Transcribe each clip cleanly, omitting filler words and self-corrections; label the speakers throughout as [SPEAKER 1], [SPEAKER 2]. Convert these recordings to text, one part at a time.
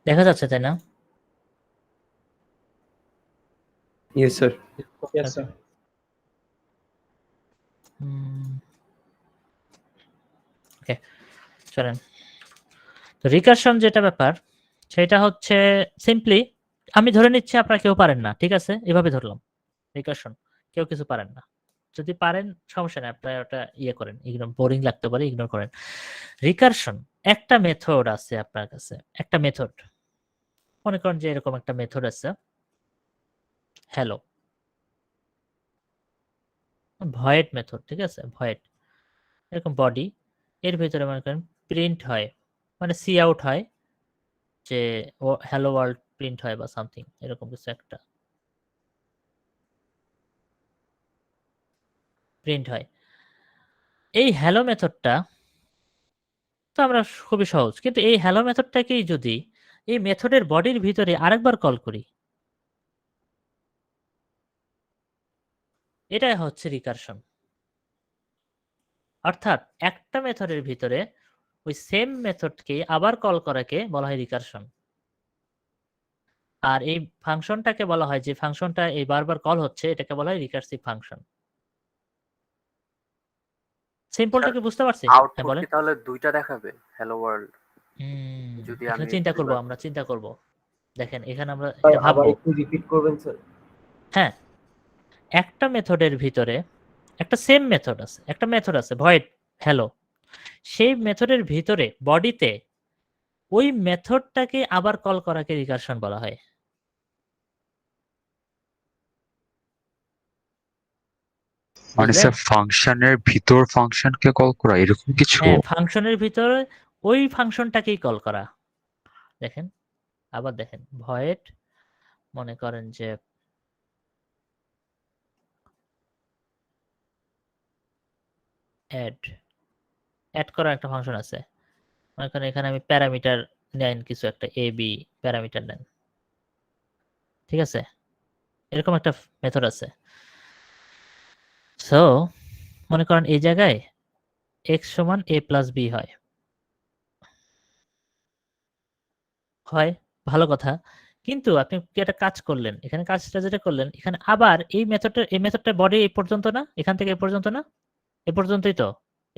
[SPEAKER 1] দেখা যাচ্ছে তাই না?
[SPEAKER 2] Yes, sir.
[SPEAKER 3] Yes, sir.
[SPEAKER 1] ওকে, চলেন। তো রিকারশন যেটা ব্যাপার সেটা হচ্ছে সিম্পলি আমি ধরে নিচ্ছি আপনারা কেউ পারেন না, ঠিক আছে? এভাবে ধরলাম রিকারশন কেউ কিছু পারেন না। যদি পারেন সমস্যা নেই, আপনারা ওটা ইয়ে করেন, ইগনোর, বোরিং লাগতে পারে, ইগনোর করেন। রিকারশন একটা মেথড আছে আপনার কাছে, একটা মেথড মনে করেন যে এরকম একটা মেথড আছে, হ্যালো ভয়েড মেথড, ঠিক আছে? ভয়েড এরকম বডি, এর ভিতরে মনে করেন প্রিন্ট হয়, মানে সি আউট হয়, যে ও হ্যালো ওয়ার্ল্ড প্রিন্ট হয় বা সামথিং এরকম কিছু একটা প্রিন্ট হয়। এই হ্যালো মেথডটা তো আমরা খুবই সহজ, কিন্তু এই হ্যালো মেথডটাকেই যদি এই মেথডের বডির ভিতরে আরেকবার কল করি, এটাই হচ্ছে রিকারশন। অর্থাৎ একটা মেথডের ভিতরে ওই সেম মেথডকে আবার কল করাকে বলা হয় রিকারশন। আর এই ফাংশনটাকে বলা হয়, যে ফাংশনটা এই বারবার কল হচ্ছে, এটাকে বলা হয় রিকারসিভ ফাংশন। সিম্পলটা কি বুঝতে পারছি? হ্যাঁ
[SPEAKER 4] আউটপুট
[SPEAKER 1] বলেন।
[SPEAKER 4] কি তাহলে দুইটা দেখাবে হ্যালো ওয়ার্ল্ড? যদি
[SPEAKER 1] এখানে
[SPEAKER 4] আমি
[SPEAKER 1] চিন্তা করব,
[SPEAKER 4] দুইবার
[SPEAKER 1] আমরা চিন্তা করব। দেখেন এখানে আমরা
[SPEAKER 2] ভাই
[SPEAKER 1] এটা
[SPEAKER 2] আবার
[SPEAKER 1] ভাববো।
[SPEAKER 2] একটু রিপিট করবেন স্যার?
[SPEAKER 1] হ্যাঁ, একটা মেথডের ভিতরে একটা সেম মেথড আছে, একটা মেথড আছে ভয়েড হ্যালো, সেই মেথডের ভিতরে বডিতে ওই মেথডটাকে আবার কল করাকে রিকারশন বলা হয়।
[SPEAKER 5] মানে
[SPEAKER 1] বুঝলেন?
[SPEAKER 5] স্যার ফাংশনের ভিতর ফাংশনকে কল করা এরকম কিছু?
[SPEAKER 1] হ্যাঁ, ফাংশনের ভিতরে ওই ফাংশনটাকেই কল করা। দেখেন, আবার দেখেন ভয়েড, মনে করেন যে অ্যাড, অ্যাড করার একটা ফাংশন আছে। মনে করেন এখানে আমি প্যারামিটার নেন, কিছু একটা এ বি প্যারামিটার নেন, ঠিক আছে? এরকম একটা মেথড আছে। সো মনে করেন এই জায়গায় এক্স সমান এ প্লাস বি হয়, হয় ভালো কথা। কিন্তু আপনি কি একটা কাজ করলেন, এখানে কাজটা যেটা করলেন, এখানে আবার এই মেথডটা বডি এই পর্যন্ত না, এখান থেকে এ পর্যন্ত না, এ পর্যন্তই তো,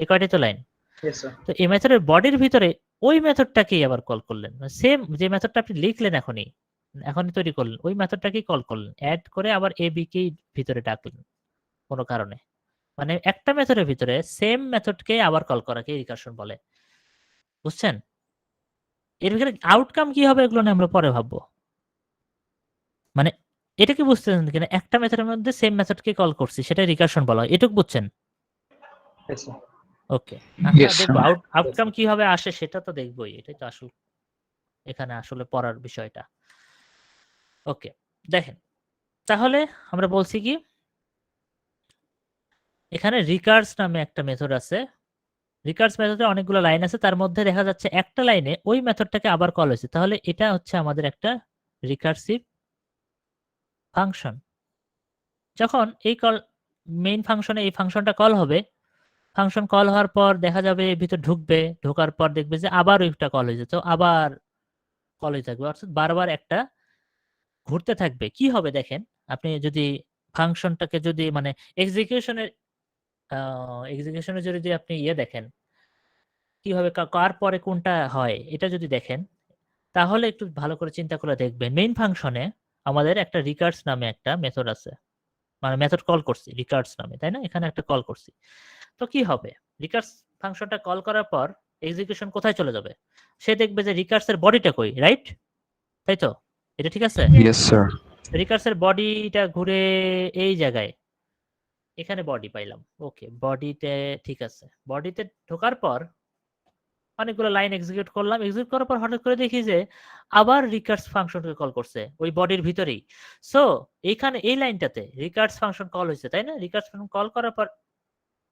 [SPEAKER 1] এই কয়টাই তো লাইন।
[SPEAKER 3] Yes, sir.
[SPEAKER 1] তো এই মেথডের বডির ভিতরে ওই মেথডটাকেই আবার কল করলেন, সেম যে মেথডটা আপনি লিখলেন এখনই, এখনই তৈরি করলেন, ওই মেথডটাকেই কল করলেন, অ্যাড করে আবার এ বি কেই ভিতরে ডাকলেন কোনো কারণে। মানে একটা মেথডের ভিতরে সেম মেথডকে আবার কল করাকে রিকারশন বলে। বুঝছেন? এর ভিতরে আউটকাম কি হবে এগুলো নিয়ে আমরা পরে ভাববো। মানে এটা কি বুঝতেছেন কিনা? একটা মেথডের মধ্যে সেম মেথডকে কল করছি, সেটা রিকারশন বলা হয়। এটুকু বুঝছেন?
[SPEAKER 3] Yes, sir.
[SPEAKER 1] ওকে, আমরা
[SPEAKER 5] Yes,
[SPEAKER 1] দেখবো
[SPEAKER 5] sir.
[SPEAKER 1] আউটকাম কিভাবে আসে, সেটা তো দেখবোই। এটাই তো আসল এখানে আসলে পড়ার বিষয়টা। ওকে, দেখেন তাহলে আমরা বলছি কি, এখানে রিকার্স নামে একটা মেথড আছে। রিকার্স মেথডে অনেকগুলো লাইন আছে, তার মধ্যে দেখা যাচ্ছে একটা লাইনে ওই মেথডটাকে আবার কল হয়েছে, তাহলে এটা হচ্ছে আমাদের একটা রিকার্সিভ ফাংশন। যখন এই কল মেইন ফাংশনে এই ফাংশনটা কল হবে, ফাংশন কল হওয়ার পর দেখা যাবে এর ভিতর ঢুকবে, ঢোকার পর দেখবে যে আবার ওইটা কল হয়েছে, তো আবার কল হয়ে থাকবে, অর্থাৎ বারবার একটা ঘুরতে থাকবে। কি হবে দেখেন, আপনি যদি ফাংশনটাকে যদি মানে এক্সিকিউশনের এক্সিকিউশনের যদি আপনি ইয়ে দেখেন কিভাবে কার পরে কোনটা হয়, এটা যদি দেখেন, তাহলে একটু ভালো করে চিন্তা করে দেখবেন। মেইন ফাংশনে আমাদের একটা রিকার্স নামে একটা মেথড আছে, মানে মেথড কল করছি রিকার্স নামে, তাই না? এখানে একটা কল করছি, তো কি হবে, রিকার্স ফাংশনটা কল করার পর এক্সিকিউশন কোথায় চলে যাবে? সে দেখবে যে রিকার্সের বডিটা কই, রাইট? তাই তো? এটা ঠিক আছে?
[SPEAKER 5] Yes, sir.
[SPEAKER 1] রিকার্সের বডিটা ঘুরে এই জায়গায়, এখানে বডি পাইলাম। ওকে, বডিতে ঠিক আছে, বডিতে ঢোকার পর অনেকগুলো লাইন এক্সিকিউট করলাম, এক্সিকিউট করার পর হঠাৎ করে দেখি যে আবার রিকার্স ফাংশনকে কল করছে ওই বডির ভিতরেই। সো এইখানে এই লাইনটাতে রিকার্স ফাংশন কল হয়েছে, তাই না? রিকার্স ফাংশন কল করার পর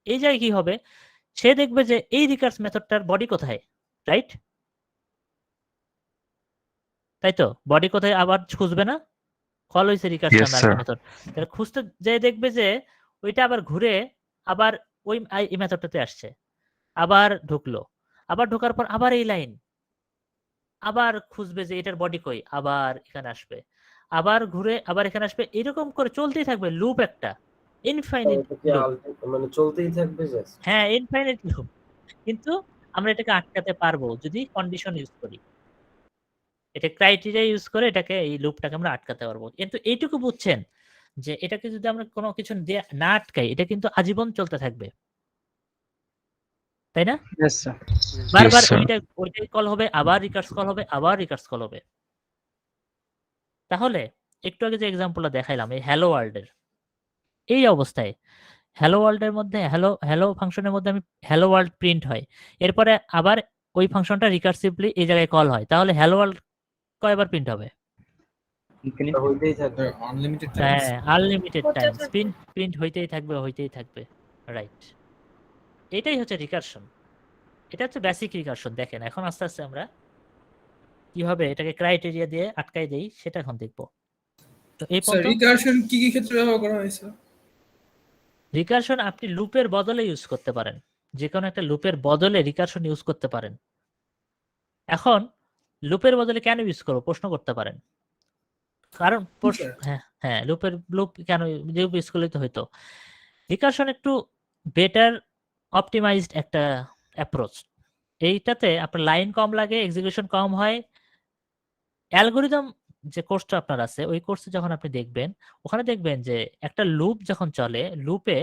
[SPEAKER 1] এই জায়গায় কি হবে, সে দেখবে যে এই রিকার্স মেথডটার বডি কোথায়, রাইট? তাই তো? বডি কোথায় আবার খুঁজবে না? কল হয়েছে রিকার্স
[SPEAKER 5] Yes,
[SPEAKER 1] নামে
[SPEAKER 5] sir.
[SPEAKER 1] আরেকটা মেথড, তাহলে খুঁজতে যে দেখবে যে ওইটা আবার ঘুরে আবার ওই এই মেথডটাতে আসছে, আবার ঢুকলো, আবার ঢোকার পর আবার এই লাইন, আবার খুঁজবে যে এটার বডি কই, আবার এখানে আসবে, আবার ঘুরে আবার এখানে আসবে, এরকম করে চলতেই থাকবে লুপ একটা, ইনফাইনিট
[SPEAKER 2] এটা কি
[SPEAKER 1] লুপ।
[SPEAKER 2] মানে চলতেই থাকবে জাস্ট?
[SPEAKER 1] হ্যাঁ, ইনফাইনিট লুপ। কিন্তু আমরা এটাকে আটকাতে পারবো যদি কন্ডিশন ইউজ করি। এটা ক্রাইটেরিয়া ইউজ করে এটাকে, এই লুপটাকে আমরা আটকাতে পারবো। কিন্তু এইটুকু বুঝছেন যে এটাকে যদি আমরা কোনো কিছু দিয়ে না আটকাই, এটা কিন্তু আজীবন চলতে থাকবে, তাই না?
[SPEAKER 3] Yes, sir.
[SPEAKER 1] বারবার
[SPEAKER 5] sir.
[SPEAKER 1] ওইটাই কল হবে, আবার রিকার্স কল হবে, আবার রিকার্স কল হবে। তাহলে একটু আগে যে এক্সাম্পলটা দেখাইলাম এই হ্যালো ওয়ার্ল্ডের, এই অবস্থায় হ্যালো ওয়ার্ল্ডের মধ্যে হ্যালো হ্যালো ফাংশনের মধ্যে আমি হ্যালো ওয়ার্ল্ড প্রিন্ট হয়, এরপরে আবার ওই ফাংশনটা রিকার্সিভলি এই জায়গায় কল হয়, তাহলে হ্যালো ওয়ার্ল্ড কয়বার প্রিন্ট হবে?
[SPEAKER 3] Infinite.
[SPEAKER 2] এটা হইতেই থাকবে।
[SPEAKER 6] আনলিমিটেড
[SPEAKER 1] হ্যাঁ, আনলিমিটেড টাইমস প্রিন্ট হইতেই থাকবে, রাইট। এটাই হচ্ছে রিকারশন, এটা হচ্ছে বেসিক রিকারশন। দেখেন এখন আস্তে আস্তে আমরা কিভাবে এটাকে ক্রাইটেরিয়া দিয়ে আটকাই দেই সেটা এখন দেখব। তো এই
[SPEAKER 6] স্যার
[SPEAKER 1] পর্যন্ত
[SPEAKER 6] রিকারশন কি কি ক্ষেত্রে ব্যবহার করা হয়েছে?
[SPEAKER 1] রিকারশন আপনি লুপের বদলে ইউজ করতে পারেন, যে কোনো একটা লুপের বদলে রিকারশন ইউজ করতে পারেন। এখন লুপের বদলে কেন ইউজ করবো প্রশ্ন করতে পারেন, কারণ
[SPEAKER 6] স্যার
[SPEAKER 1] হ্যাঁ লুপ কেন ইউজ করলে তো হইতো। রিকারশন একটু বেটার অপটিমাইজড একটা অ্যাপ্রোচ। এইটাতে আপনার লাইন কম লাগে, এক্সিকিউশন কম হয়। অ্যালগোরিদম যে কোর্সটা আপনার আছে ওই কোর্সে যখন আপনি দেখবেন, ওখানে দেখবেন যে একটা লুপ যখন চলে, লুপে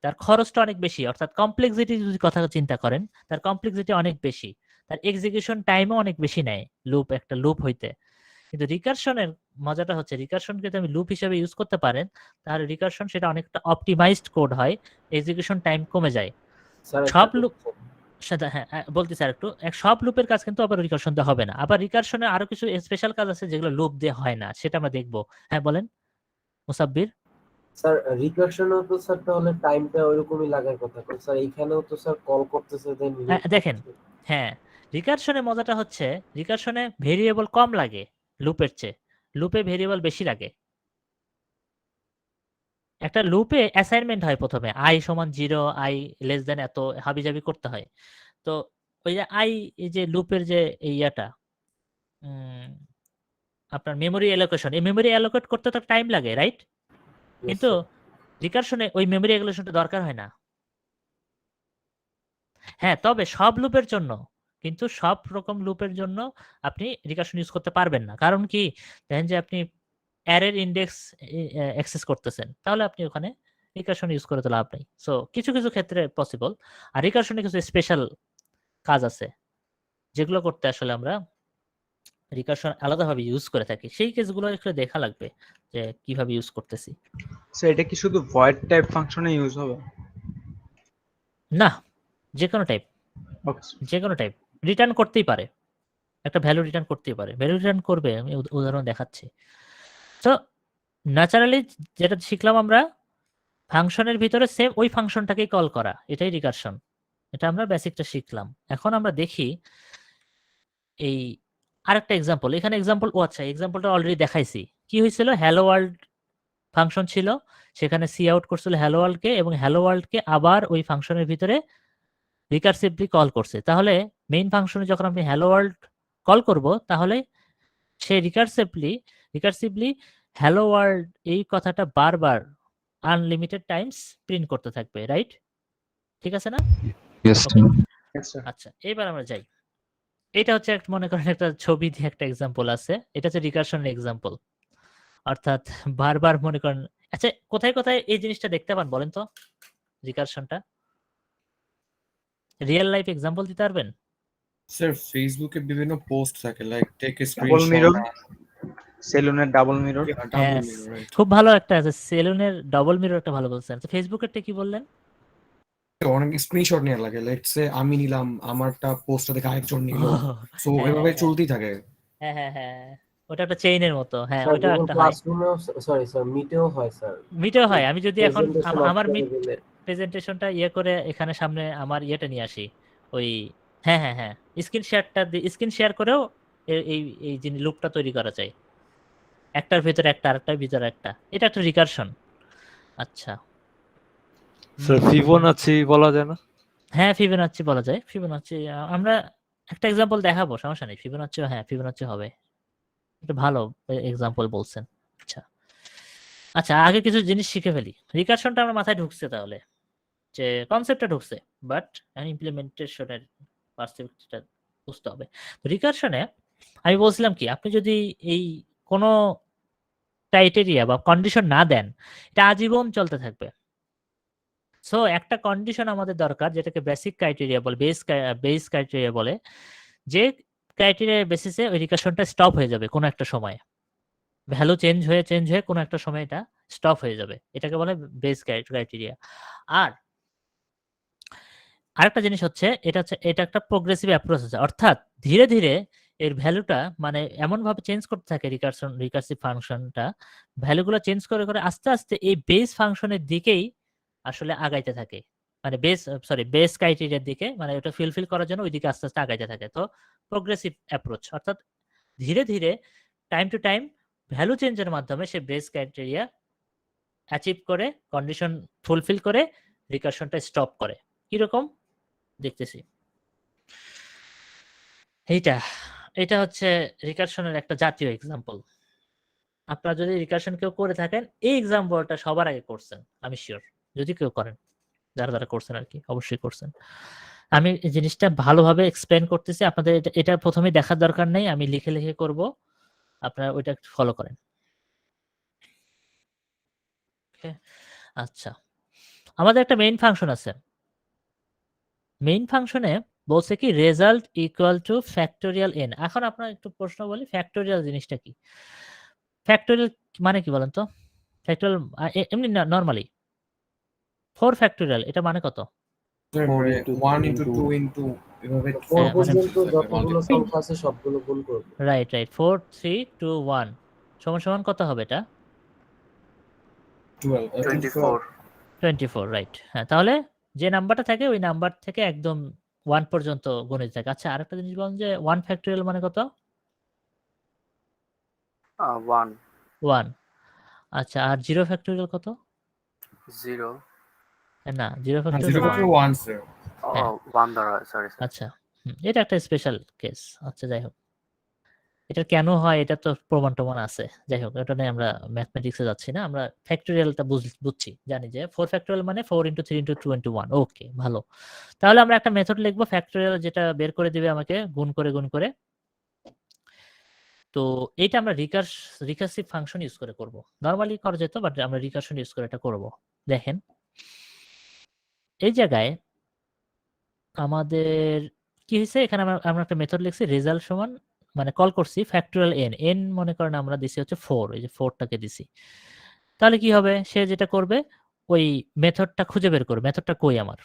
[SPEAKER 1] তার খরচটা অনেক বেশি, অর্থাৎ কমপ্লেক্সিটি যদি কথা চিন্তা করেন, তার কমপ্লেক্সিটি অনেক বেশি, তার এক্সিকিউশন টাইমও অনেক বেশি নেয় একটা লুপ হইতে। কিন্তু রিকারশনের মজাটা হচ্ছে, রিকারশনকে যদি আমি লুপ হিসেবে ইউজ করতে পারেন, তাহলে রিকারশন সেটা অনেকটা অপটিমাইজড কোড হয়, এক্সিকিউশন টাইম কমে যায়।
[SPEAKER 2] স্যার
[SPEAKER 1] সব লুপ হ্যাঁ বলতেছি আর একটু, সব লুপের কাজ কিন্তু আবার রিকারশন দিয়ে হবে না, আবার রিকারশনে আরো কিছু স্পেশাল কাজ আছে যেগুলো লুপ দিয়ে হয় না, সেটা আমরা দেখবো। হ্যাঁ বলেন মুসাব্বির।
[SPEAKER 2] স্যার রিকারশনেও তো স্যার তাহলে টাইমটা ওইরকমই লাগার কথা। স্যার এইখানেও তো স্যার কল করতেছে দেন
[SPEAKER 1] দেখেন, হ্যাঁ রিকারশনে মজাটা হচ্ছে, রিকারশনে ভেরিয়েবল কম লাগে লুপের চেয়ে, লুপে ভেরিয়েবল বেশি লাগে। একটা লুপে অ্যাসাইনমেন্ট হয় প্রথমে, i সমান 0, i লেস দেন এত, হাবিজাবি করতে হয়। তো ওই যে i, এই যে লুপের যে ইয়াটা আপনার মেমোরি অ্যালোকেশন, এই মেমোরি অ্যালোকেট করতে তো টাইম লাগে, রাইট? কিন্তু রিকারশনে ওই মেমোরি অ্যালোকেশনটা দরকার হয় না। হ্যাঁ, তবে সব লুপের জন্য, কিন্তু সব রকম লুপের জন্য আপনি রিকারশন ইউজ করতে পারবেন না। কারণ কি, দেখেন যে আপনি অ্যারের ইন্ডেক্স অ্যাক্সেস করতেছেন, তাহলে আপনি ওখানে রিকারশন ইউজ করে তো লাভ নেই। সো কিছু কিছু ক্ষেত্রে পসিবল। আর রিকারশনে কিছু স্পেশাল কাজ আছে যেগুলো করতে আসলে আমরা রিকারশন আলাদাভাবে ইউজ করে থাকি, সেই কেসগুলো একটু দেখা লাগবে যে কিভাবে ইউজ করতেছি।
[SPEAKER 3] স্যার এটা কি শুধু ভয়েড টাইপ ফাংশনে ইউজ হবে?
[SPEAKER 1] না, যে কোনো টাইপ,
[SPEAKER 3] ওকে
[SPEAKER 1] যে কোনো টাইপ রিটার্ন করতেই পারে, একটা ভ্যালু রিটার্ন করতেই পারে, ভ্যালু রিটার্ন করবে, আমি উদাহরণ দেখাচ্ছি। তো ন্যাচারালি যেটা শিখলাম আমরা, ফাংশনের ভিতরে সেম ওই ফাংশনটাকেই কল করা, এটাই রিকারশন। এটা আমরা বেসিকটা শিখলাম। এখন আমরা দেখি এই আরেকটা এক্সাম্পল, এখানে এক্সাম্পল, ও আচ্ছা এক্সাম্পলটা অলরেডি দেখাইছি। কি হয়েছিল, হ্যালো ওয়ার্ল্ড ফাংশন ছিল, সেখানে সি আউট করছিল হ্যালো ওয়ার্ল্ডকে, এবং হ্যালো ওয়ার্ল্ডকে আবার ওই ফাংশনের ভিতরে রিকারসিভলি কল করছে। তাহলে মেইন ফাংশনে যখন আপনি হ্যালো ওয়ার্ল্ড কল করব, তাহলে সে রিকারসিভলি হ্যালো ওয়ার্ল্ড এই কথাটা বারবার আনলিমিটেড টাইমস প্রিন্ট করতে থাকবে, রাইট? ঠিক আছে না?
[SPEAKER 5] Yes,
[SPEAKER 1] ওকে,
[SPEAKER 5] sir.
[SPEAKER 1] আচ্ছা এবার আমরা যাই। এটা হচ্ছে মনে করেন একটা ছবি দিয়ে একটা এক্সাম্পল আছে, এটা হচ্ছে রিকারশনের এক্সাম্পল। অর্থাৎ বারবার মনে করেন, আচ্ছা কোথায় কোথায় এই জিনিসটা দেখতে পান বলেন তো, রিকারশনটা রিয়েল লাইফ এক্সাম্পল দিতে পারবেন?
[SPEAKER 6] স্যার ফেসবুকে বিভিন্ন পোস্ট থাকে like take a
[SPEAKER 3] double
[SPEAKER 6] screenshot.
[SPEAKER 3] Mirror, সেলুনের ডাবল মিরর।
[SPEAKER 1] হ্যাঁ, খুব ভালো একটা আছে, সেলুনের ডবল মিরর, একটা ভালো বলছেন। তো ফেসবুকেরটা কি বললেন?
[SPEAKER 6] অনেক স্ক্রিনশট নেওয়া লাগে, লেটস সে আমি নিলাম, আমারটা পোস্টটা দেখে আরেকজন নিল, সো
[SPEAKER 1] হ্যাঁ,
[SPEAKER 6] এভাবে
[SPEAKER 1] হ্যাঁ,
[SPEAKER 6] চলতেই থাকে।
[SPEAKER 1] হ্যাঁ হ্যাঁ হ্যাঁ, ওটা একটা চেইনের মতো। হ্যাঁ,
[SPEAKER 2] স্যার
[SPEAKER 1] ওটা
[SPEAKER 2] গুগল
[SPEAKER 1] একটা হয়,
[SPEAKER 2] ক্লাসরুমেও, সরি স্যার মিটেও হয় স্যার।
[SPEAKER 1] মিটেও হয়। আমি যদি এখন
[SPEAKER 2] প্রেজেন্টেশন অফ
[SPEAKER 1] আমার
[SPEAKER 2] করে
[SPEAKER 1] মিট
[SPEAKER 2] দিলে
[SPEAKER 1] প্রেজেন্টেশনটা ইয়ে করে এখানে সামনে আমার ইয়েটা নিয়ে আসি, ওই হ্যাঁ হ্যাঁ হ্যাঁ, স্ক্রিন শেয়ার করেও এই এই যিনি লুপটা তৈরি করা যায়, একটার ভিতরে একটা, আরেকটার ভিতরে একটা, এটা একটা রিকারশন। আচ্ছা,
[SPEAKER 7] স্যার ফিবোনাচি বলা যায় না?
[SPEAKER 1] হ্যাঁ ফিবোনাচ্চি বলা যায়। ফিবোনাচ্চি আমরা একটা এক্সাম্পল দেখাবো, সমস্যা নেই। ফিবোনাচ্চি, হ্যাঁ ফিবোনাচ্চি হবে, এটা ভালো এক্সাম্পল বলছেন। আচ্ছা আচ্ছা, আগে কিছু জিনিস শিখে ফেলি। রিকারশনটা আমার মাথায় ঢুকছে, তাহলে যে কনসেপ্টটা ঢুকছে, বাট ইমপ্লিমেন্টেশনের পার্সপেক্টিভটা বুঝতে হবে। রিকারশনে আমি বলছিলাম কি, আপনি যদি এই কোনো ক্রাইটেরিয়া বা কন্ডিশন না দেন, এটা আজীবন চলতে থাকবে। সো একটা কন্ডিশন আমাদের দরকার, যেটাকে বেসিক ক্রাইটেরিয়া বলে, বেস ক্রাইটেরিয়া বলে, যে ক্রাইটেরিয়ার বেসিসে ওই রিকারশনটা স্টপ হয়ে যাবে কোনো একটা সময়ে, ভ্যালু চেঞ্জ হয়ে কোনো একটা সময় এটা স্টপ হয়ে যাবে, এটাকে বলে বেস ক্রাইটেরিয়া। আর আরেকটা জিনিস হচ্ছে, এটা একটা প্রোগ্রেসিভ অ্যাপ্রোচ আছে, অর্থাৎ ধীরে ধীরে এর ভ্যালুটা মানে এমন ভাবে চেঞ্জ করতে থাকে রিকার্সিভ ফাংশনটা, ভ্যালুগুলো চেঞ্জ করে করে আস্তে আস্তে এই বেস ফাংশনের দিকেই আসলে আগাইতে থাকে, মানে বেস ক্রাইটেরিয়ার দিকে, মানে ওটা ফিল করার জন্য ওইদিকে আস্তে আস্তে আগাইতে থাকে। তো প্রোগ্রেসিভ অ্যাপ্রোচ, অর্থাৎ ধীরে ধীরে টাইম টু টাইম ভ্যালু চেঞ্জের মাধ্যমে সে বেস ক্রাইটেরিয়া অ্যাচিভ করে, কন্ডিশন ফুলফিল করে রিকারশনটা স্টপ করে। কিরকম দেখতেছি, এটা হচ্ছে রিকারশনের একটা জাতীয় এক্সাম্পল। আপনারা যদি রিকারশন কেউ করে থাকেন, এই এক্সাম্পলটা সবার আগে করছেন আমি শিওর, যদি কেউ করেন, যারা করছেন আর কি, অবশ্যই করছেন। আমি এই জিনিসটা ভালোভাবে এক্সপ্লেন করতেছি আপনাদের, এটা প্রথমে দেখার দরকার নেই, আমি লিখে লিখে করব, আপনারা ওইটা ফলো করেন। আচ্ছা, আমাদের একটা মেইন ফাংশন আছে, মেইন ফাংশনে বলছে কি result equal to factorial N. এখন আপনার একটু প্রশ্ন বলি, ফ্যাক্টোরিয়াল জিনিসটা কি? ফ্যাক্টোরিয়াল মানে কি বলেন তো? ফ্যাক্টোরিয়াল এমনি নরমালি 4 ফ্যাক্টোরিয়াল, এটা মানে কত?
[SPEAKER 6] 1 into 2 into এভাবে
[SPEAKER 2] 4
[SPEAKER 1] মানে-
[SPEAKER 2] পর্যন্ত যতগুলো সংখ্যা আছে সবগুলো গুণ করবে।
[SPEAKER 1] রাইট 4 3 2 1 সমান কত হবে এটা?
[SPEAKER 4] 24
[SPEAKER 1] 24, রাইট। হ্যাঁ, তাহলে যে নাম্বারটা থাকে ওই নাম্বার থেকে একদম 1 পর্যন্ত গুণিত থাকে। আচ্ছা, আরেকটা জিনিস বলেন যে 1 ফ্যাক্টোরিয়াল মানে কত?
[SPEAKER 4] 1
[SPEAKER 1] 1। আচ্ছা, আর 0 ফ্যাক্টোরিয়াল কত?
[SPEAKER 4] 0
[SPEAKER 1] না, 0
[SPEAKER 6] 0
[SPEAKER 1] ফ্যাক্টোরিয়াল
[SPEAKER 6] 1 0
[SPEAKER 1] হ্যাঁ।
[SPEAKER 4] 1 দ্বারা, সরি
[SPEAKER 1] আচ্ছা, এটা একটা স্পেশাল কেস। আচ্ছা, যাই হোক, এটা কেন হয় এটা তো প্রমাণ টমান আছে। যাই হোক, এটা নিয়ে আমরা ম্যাথমেটিক্সে যাচ্ছি না, আমরা ফ্যাক্টোরিয়ালটা বুঝছি, জানি যে 4 ফ্যাক্টোরিয়াল মানে 4 into 3 into 2 into 1। ওকে, ভালো। তাহলে আমরা একটা মেথড লিখবো ফ্যাক্টোরিয়াল, যেটা বের করে দিবে আমাকে গুণ করে। তো এইটা আমরা রিকার্সিভ ফাংশন ইউজ করে করব। নরমালি করা যেত, বাট আমরা রিকারশন ইউজ করে এটা করব। দেখেন, এই জায়গায় আমাদের কি হয়েছে, এখানে আমরা একটা মেথড লিখছি রেজাল্ট সমান, মানে কল করছি ফ্যাক্টোরিয়াল এন মনে করেন আমরা দিছি হচ্ছে 4, এই যে 4টাকে দিছি। তাহলে কি হবে, সে যেটা করবে ওই মেথডটা খুঁজে বের করবে। মেথডটা কই আমার?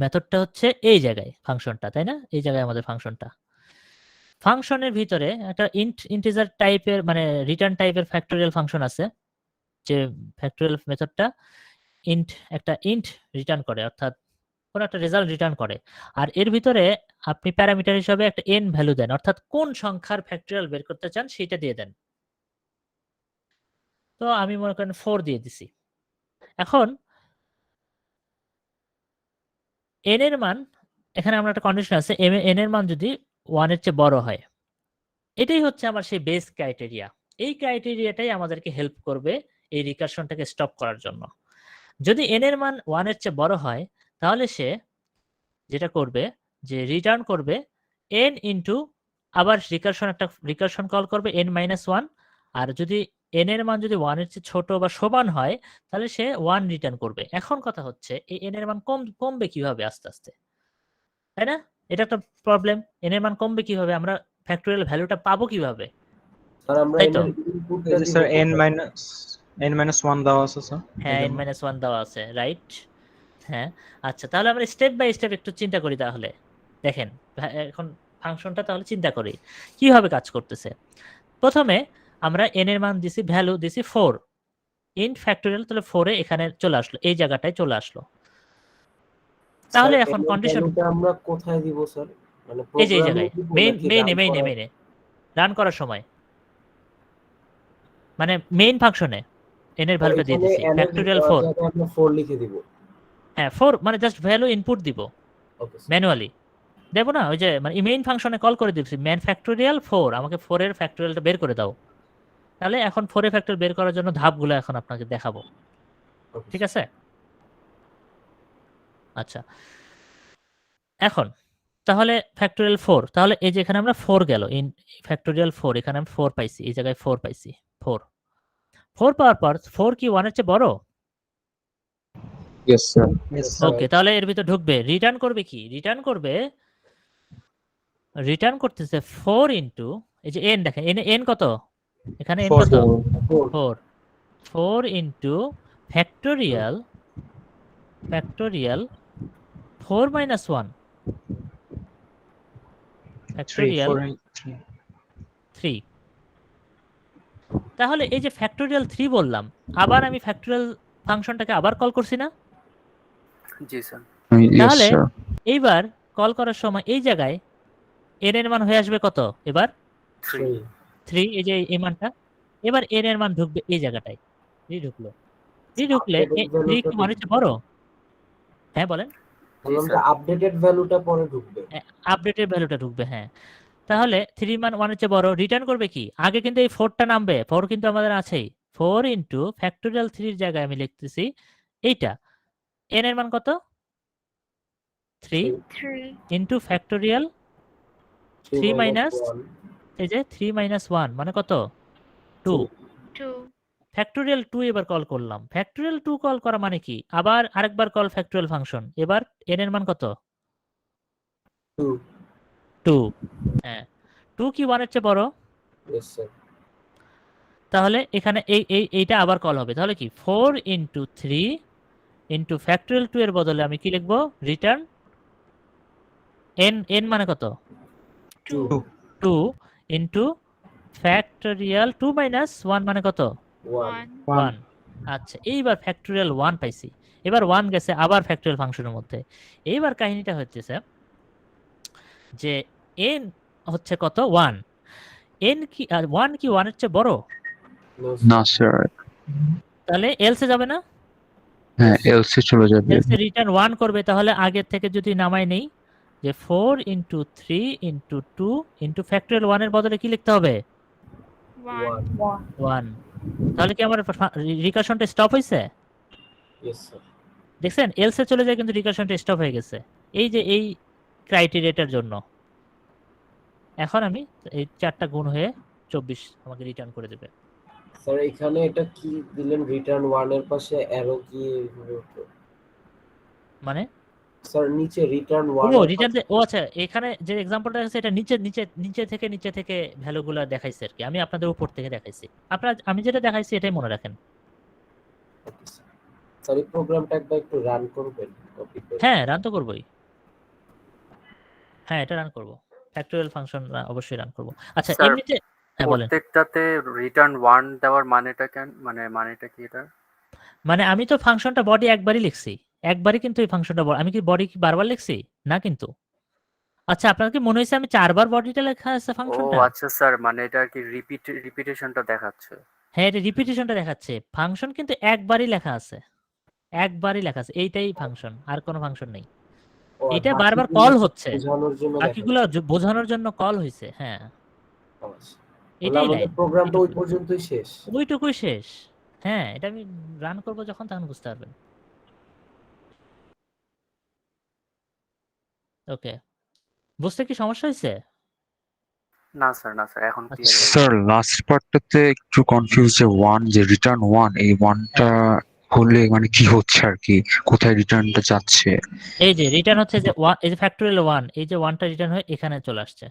[SPEAKER 1] মেথডটা হচ্ছে এই জায়গায় ফাংশনটা, তাই না? এই জায়গায় আমাদের ফাংশনটা। ফাংশনের ভিতরে একটা ইন্টিজার টাইপের মানে রিটার্ন টাইপের ফ্যাক্টোরিয়াল ফাংশন আছে, যে ফ্যাক্টোরিয়াল মেথডটা একটা ইন্ট রিটার্ন করে, অর্থাৎ কোন একটা রেজাল্ট রিটার্ন করে। আর এর ভিতরে আপনি প্যারামিটার হিসেবে একটা এন ভ্যালু দেন, অর্থাৎ কোন সংখ্যার ফ্যাক্টোরিয়াল বের করতে চান সেটা দিয়ে দেন। তো আমি মনে করেন 4 দিয়ে দিছি। এখন এন এর মান, এখানে আমরা একটা কন্ডিশন আছে, এন এর মান যদি 1 এর চেয়ে বড় হয়, এটাই হচ্ছে আমার সেই বেস ক্রাইটেরিয়া। এই ক্রাইটেরিয়াটাই আমাদেরকে হেল্প করবে এই রিকারশনটাকে স্টপ করার জন্য। যদি এন এর মান 1 এর চেয়ে বড় হয়, তাহলে সে যেটা করবে যে রিটার্ন করবে n ইনটু, আবার রিকারশন কল করবে n-1। আর যদি n এর মান যদি 1 এর চেয়ে ছোট বা সমান হয়, তাহলে সে 1 রিটার্ন করবে। এখন কথা হচ্ছে এই n এর মান কমবে কিভাবে আস্তে আস্তে, তাই না? এটা একটা প্রবলেম। n এর মান কমবে কিভাবে, আমরা ফ্যাক্টোরিয়াল ভ্যালুটা পাবো কিভাবে?
[SPEAKER 2] স্যার আমরা
[SPEAKER 1] তাই তো?
[SPEAKER 2] ইনপুটটা
[SPEAKER 3] এই যে স্যার n-1 দেওয়া আছে স্যার।
[SPEAKER 1] হ্যাঁ, n-1 দেওয়া আছে, রাইট। হ্যাঁ, আচ্ছা, তাহলে আমরা স্টেপ বাই স্টেপ একটু চিন্তা করি। তাহলে দেখেন, এখন ফাংশনটা তাহলে চিন্তা করি কিভাবে কাজ করতেছে। প্রথমে আমরা n এর মান দিছি, ভ্যালু দিছি 4 ইন্ট ফ্যাক্টোরিয়াল, তাহলে 4 এ এখানে চলে আসলো, এই জায়গাটায় চলে আসলো। তাহলে
[SPEAKER 2] স্যার,
[SPEAKER 1] এখন
[SPEAKER 2] এর
[SPEAKER 1] কন্ডিশন
[SPEAKER 2] ভ্যালুটা আমরা কোথায় দিব স্যার? মানে
[SPEAKER 1] এই যে এই
[SPEAKER 2] প্রোগ্রামে
[SPEAKER 1] জায়গায়
[SPEAKER 2] দিব নাকি
[SPEAKER 1] মেইনে রান করার সময়, মানে মেইন ফাংশনে n এর ভ্যালুটা দিয়ে দিছি ফ্যাক্টোরিয়াল 4।
[SPEAKER 2] আমরা 4 লিখে দিব।
[SPEAKER 1] হ্যাঁ, 4 মানে জাস্ট ভ্যালু ইনপুট দিব
[SPEAKER 2] ওকে স্যার।
[SPEAKER 1] ম্যানুয়ালি। দেবো না, ওই যে মানে মেইন ফাংশনে কল করে দিচ্ছি ম্যান ফ্যাক্টোরিয়াল 4, আমাকে 4 এর ফ্যাক্টোরিয়ালটা বের করে দাও। তাহলে এখন 4 এর ফ্যাক্টোরিয়াল বের করার জন্য ধাপগুলো এখন আপনাকে দেখাবো,
[SPEAKER 2] Okay,
[SPEAKER 1] ঠিক আছে? আচ্ছা, এখন তাহলে ফ্যাক্টোরিয়াল 4, তাহলে এই যে এখানে আমরা 4 গেল, ইন ফ্যাক্টোরিয়াল 4, এখানে আমি 4 পাইছি, এই জায়গায় 4 পাইছি, 4 পাওয়ার পর 4 কি 1 এর চেয়ে বড়?
[SPEAKER 5] Yes sir.
[SPEAKER 3] Yes,
[SPEAKER 2] sir.
[SPEAKER 1] ওকে, তাহলে এর ভিতর ঢুকবে, রিটার্ন করবে কি? রিটার্ন করতেছে 4 ইনটু, এই যে n দেখেন, n কত? এখানে n
[SPEAKER 3] Four.
[SPEAKER 1] কত?
[SPEAKER 2] 4
[SPEAKER 1] 4 into factorial 4 minus 1
[SPEAKER 3] Three,
[SPEAKER 1] factorial
[SPEAKER 3] 4 and 3.
[SPEAKER 1] 3। তাহলে এই যে ফ্যাক্টোরিয়াল 3 বললাম, আবার আমি ফ্যাক্টোরিয়াল ফাংশনটাকে আবার কল করছি না?
[SPEAKER 4] জি স্যার।
[SPEAKER 5] ইয়েস
[SPEAKER 1] তাহলে
[SPEAKER 5] স্যার।
[SPEAKER 1] এইবার কল করার সময় এই জায়গায় n এর মান হয়ে আসবে কত? এবার
[SPEAKER 4] 3
[SPEAKER 1] 3, এই যে এই মানটা। এবার n এর মান ঢুকবে এই জায়গাটায়, 3 ঢুকলো। 3 ঢুকলে
[SPEAKER 2] Updated
[SPEAKER 1] 3 কি
[SPEAKER 2] value-টা
[SPEAKER 1] 1 এর চেয়ে বড়? হ্যাঁ বলেন।
[SPEAKER 2] বললাম যে
[SPEAKER 4] স্যার।
[SPEAKER 2] আপডেটেড ভ্যালুটা পরে ঢুকবে।
[SPEAKER 1] আপডেটের ভ্যালুটা ঢুকবে, হ্যাঁ। তাহলে 3 মান 1 এর চেয়ে বড়, রিটার্ন করবে কি? আগে কিন্তু এই 4টা নামবে, 4 কিন্তু আমাদের আছেই। 4 ইনটু ফ্যাক্টোরিয়াল 3 এর জায়গায় আমি লিখতেছি এইটা, n এর মান কত? 3 ইনটু ফ্যাক্টোরিয়াল 3 মাইনাস, এই যে 3 মাইনাস 1 মানে কত? 2। ফ্যাক্টোরিয়াল 2 এবার কল করলাম। ফ্যাক্টোরিয়াল 2 কল করা মানে কি? আবার আরেকবার কল ফ্যাক্টোরিয়াল ফাংশন। এবার n এর মান কত?
[SPEAKER 2] 2
[SPEAKER 1] 2। হ্যাঁ, 2 কি 1 এর চেয়ে বড়?
[SPEAKER 2] yes sir
[SPEAKER 1] তাহলে এখানে এইটা আবার কল হবে। তাহলে কি 4 ইনটু 3 ইনটু ফ্যাক্টোরিয়াল 2 এর বদলে আমি কি লিখবো? রিটার্ন n মানে কত?
[SPEAKER 2] 2
[SPEAKER 1] 2 ইনটু ফ্যাক্টোরিয়াল 2 মাইনাস 1 মানে কত?
[SPEAKER 2] 1
[SPEAKER 1] 1। আচ্ছা, এইবার ফ্যাক্টোরিয়াল 1 পাইছি। এবার 1 গেছে আবার ফ্যাক্টোরিয়াল ফাংশনের মধ্যে। এইবার কাহিনীটা হচ্ছে যে n হচ্ছে কত? 1। n কি 1 কি 1 এর চেয়ে বড়?
[SPEAKER 2] no
[SPEAKER 5] না স্যার।
[SPEAKER 1] তাহলে এলসে যাবে না?
[SPEAKER 5] হ্যাঁ এলসি চলে যাবে।
[SPEAKER 1] এলসে রিটার্ন 1 করবে, তাহলে আগের থেকে যদি নামাই নেই যে 4 ইনটু 3 ইনটু 2 ইনটু ফ্যাক্টোরিয়াল 1 এর বদলে কি লিখতে হবে? 1। তাহলে কি আমার রিকার্শনটা স্টপ হইছে?
[SPEAKER 2] yes sir
[SPEAKER 1] দেখছেন, এলসে চলে যায় কিন্তু রিকার্শনটা স্টপ হয়ে গেছে, এই যে এই ক্রাইটেরিয়াটার জন্য। এখন আমি এই 4টা গুণ হয়ে 24 আমাকে রিটার্ন করে দেবে।
[SPEAKER 2] স্যার এখানে এটা কি দিলেন রিটার্ন 1 এর পাশে অ্যারো কি
[SPEAKER 1] মানে
[SPEAKER 2] স্যার নিচে রিটার্ন 1
[SPEAKER 1] ও
[SPEAKER 2] এর
[SPEAKER 1] রিটার্ন,
[SPEAKER 2] পাশে
[SPEAKER 1] ও আচ্ছা, এখানে যে এক্সাম্পলটা আছে এটা নিচে থেকে ভ্যালুগুলো দেখাইছে আর কি, আমি আপনাদের উপর থেকে দেখাইছি। আমি যেটা দেখাইছি এটাই মনে রাখেন।
[SPEAKER 2] স্যার এই প্রোগ্রামটা একবার একটু রান করবেন কপি করে
[SPEAKER 1] হ্যাঁ, রান তো করবোই। হ্যাঁ, এটা রান করব, ফ্যাক্টোরিয়াল ফাংশন অবশ্যই রান করব। আচ্ছা,
[SPEAKER 4] স্যার,
[SPEAKER 1] এমনিতে হ্যাঁ বলেন।
[SPEAKER 4] প্রত্যেকটাতে রিটার্ন 1 দেওয়ার মানেটা কেন, মানেটা কি এটা?
[SPEAKER 1] মানে আমি তো ফাংশনটা বডি একবারই লিখছি, একবারই কিন্তু এই ফাংশনটা আমি কি বডি কি বারবার লিখছি? না কিন্তু। আচ্ছা, আপনার কি মনে হয়েছে আমি 4 বার বডিটা লেখা আছে
[SPEAKER 4] ও
[SPEAKER 1] ফাংশনটা?
[SPEAKER 4] আচ্ছা স্যার, মানে এটা কি রিপিটেশনটা দেখাচ্ছে?
[SPEAKER 1] হ্যাঁ, এটা রিপিটেশনটা দেখাচ্ছে। ফাংশন কিন্তু একবারই লেখা আছে, একবারই লেখা আছে, এইটাই ফাংশন, আর কোনো ফাংশন নেই।
[SPEAKER 2] ও আর
[SPEAKER 1] এটা বারবার
[SPEAKER 2] বাকিগুলো
[SPEAKER 1] কল হচ্ছে,
[SPEAKER 2] বোঝানোর জন্য
[SPEAKER 1] বাকিগুলো বোঝানোর জন্য কল হয়েছে। হ্যাঁ, এটাই
[SPEAKER 2] আমাদের
[SPEAKER 1] লাইন,
[SPEAKER 2] প্রোগ্রামটা ওই পর্যন্তই শেষ।
[SPEAKER 1] ওইটুকুই শেষ। হ্যাঁ, এটা আমি রান করব যখন, তখন বুঝতে পারবেন। ওকে, বুঝতে কি সমস্যা হয়েছে?
[SPEAKER 4] না স্যার, এখন
[SPEAKER 1] আচ্ছা।
[SPEAKER 4] ক্লিয়ার হয়ে
[SPEAKER 5] স্যার লাস্ট পার্টটাতে একটু কনফিউজ যে 1 যে রিটার্ন 1 এই 1টা হলে মানে কি হচ্ছে আর কি, কোথায় রিটার্নটা যাচ্ছে?
[SPEAKER 1] এই যে রিটার্ন হচ্ছে যে এই যে ফ্যাক্টোরিয়াল 1, এই যে 1টা রিটার্ন হয়ে এখানে চলে আসছে।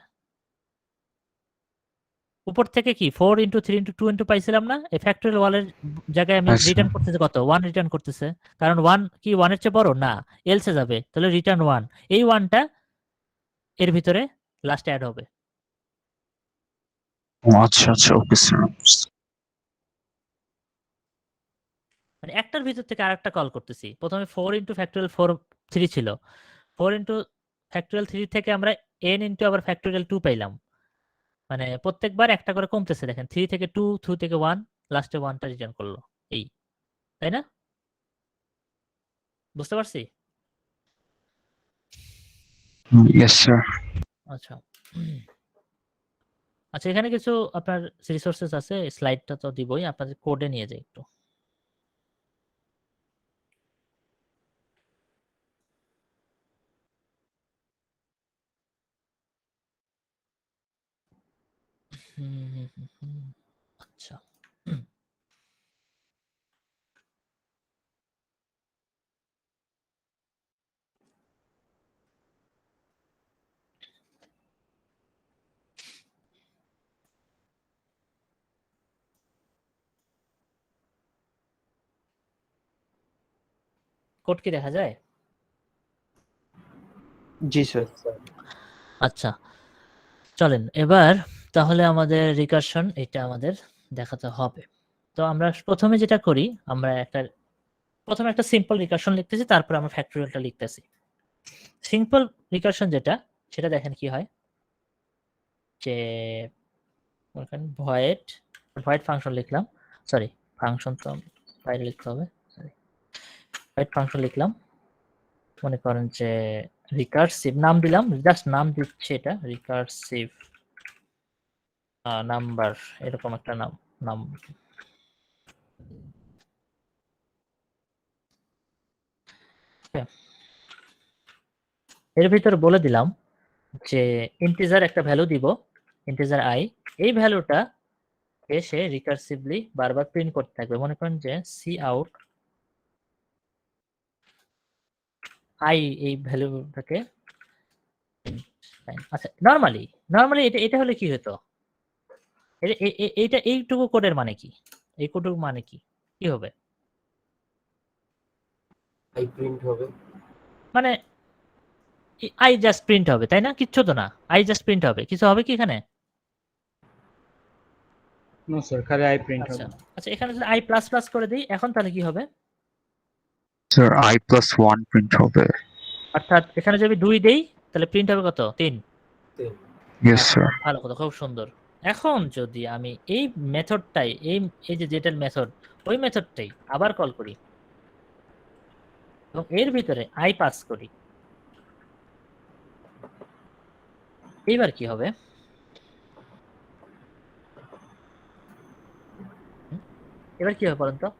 [SPEAKER 1] উপর থেকে কি 4 ইনটু 3 ইনটু 2 ইনটু পাইছিলাম না, এই ফ্যাক্টোরিয়াল 1 এর জায়গায় আমি
[SPEAKER 5] আচ্ছা।
[SPEAKER 1] রিটার্ন করতেছে কত? 1 রিটার্ন করতেছে, কারণ 1 কি 1 এর চেয়ে বড় না, এলসে যাবে, তাহলে রিটার্ন 1। এই 1টা এর ভিতরে লাস্টে অ্যাড হবে।
[SPEAKER 5] ও আচ্ছা আচ্ছা, ওকে স্যার।
[SPEAKER 1] মানে একটার ভিতর থেকে আরেকটা কল করতেছি। প্রথমে 4 ইনটু ফ্যাক্টোরিয়াল 4 3 ছিল, 4 ইনটু ফ্যাক্টোরিয়াল 3 থেকে আমরা n ইনটু আবার ফ্যাক্টোরিয়াল 2 পাইলাম। মানে প্রত্যেকবার একটা করে কমতেছে, দেখেন 3 থেকে 2, 2 থেকে 1, লাস্টে 1টা রিটার্ন করলো। এই, তাই না? বুঝতে পারছি?
[SPEAKER 5] Yes, sir.
[SPEAKER 1] আচ্ছা আচ্ছা এখানে কিছু আপনার রিসোর্সেস আছে, স্লাইডটা তো দিবই, আপনাদের কোডে নিয়ে যাই একটু। আচ্ছা কোড কি দেখা যায়?
[SPEAKER 3] জি স্যার।
[SPEAKER 1] আচ্ছা চলেন এবার তাহলে আমাদের রিকারশন এটা আমাদের দেখাতে হবে। তো আমরা প্রথমে যেটা করি, আমরা প্রথমে একটা সিম্পল রিকারশন লিখতেছি, তারপর আমরা ফ্যাক্টরিয়ালটা লিখতেছি। সিম্পল রিকারশন যেটা, সেটা দেখেন কি হয়, যে ভয়েড ফাংশন লিখলাম, সরি ফাংশন তো বাইরে লিখতে হবে, সরি ভয়েড ফাংশন লিখলাম, মনে করেন যে রিকারসিভ নাম দিলাম, জাস্ট নাম দিচ্ছি, এটা রিকারসিভ নাম্বার, এরকম একটা নাম এর ভিতরে বলে দিলাম যে ইন্টিজার একটা ভ্যালু দিব, ইন্টিজার আই, এই ভ্যালুটা সে রিকারসিভলি বারবার প্রিন্ট করতে থাকবে। মনে করেন যে সি আউট আই, এই ভ্যালুটাকে, আচ্ছা নরমালি এটা হলে কি হতো, এইটা এইটুকু কোডের মানে কি, এই কোডের মানে কি হবে,
[SPEAKER 2] আই প্রিন্ট হবে।
[SPEAKER 1] মানে আই জাস্ট প্রিন্ট হবে, তাই না? কিচ্ছু তো না, আই জাস্ট প্রিন্ট হবে, কিছু হবে কি এখানে?
[SPEAKER 3] নো স্যার, খালি আই প্রিন্ট
[SPEAKER 1] আচ্ছা
[SPEAKER 3] হবে।
[SPEAKER 1] আচ্ছা এখানে যদি আই প্লাস প্লাস করে দিই, এখন তাহলে কি হবে?
[SPEAKER 5] Sir, I+1 print হবে।
[SPEAKER 1] অর্থাৎ এখানে যদি 2 দেই তাহলে প্রিন্ট হবে কত? 3।
[SPEAKER 5] Yes, sir.
[SPEAKER 1] ভালো কথা, খুব সুন্দর। এখন যদি আমি এই মেথডটাই, এই যে যেটার মেথড, ওই মেথডটাই আবার কল করি এবং এর ভিতরে আই পাস করি, এইবার কি হবে? এবার কি হবে বলেন তো?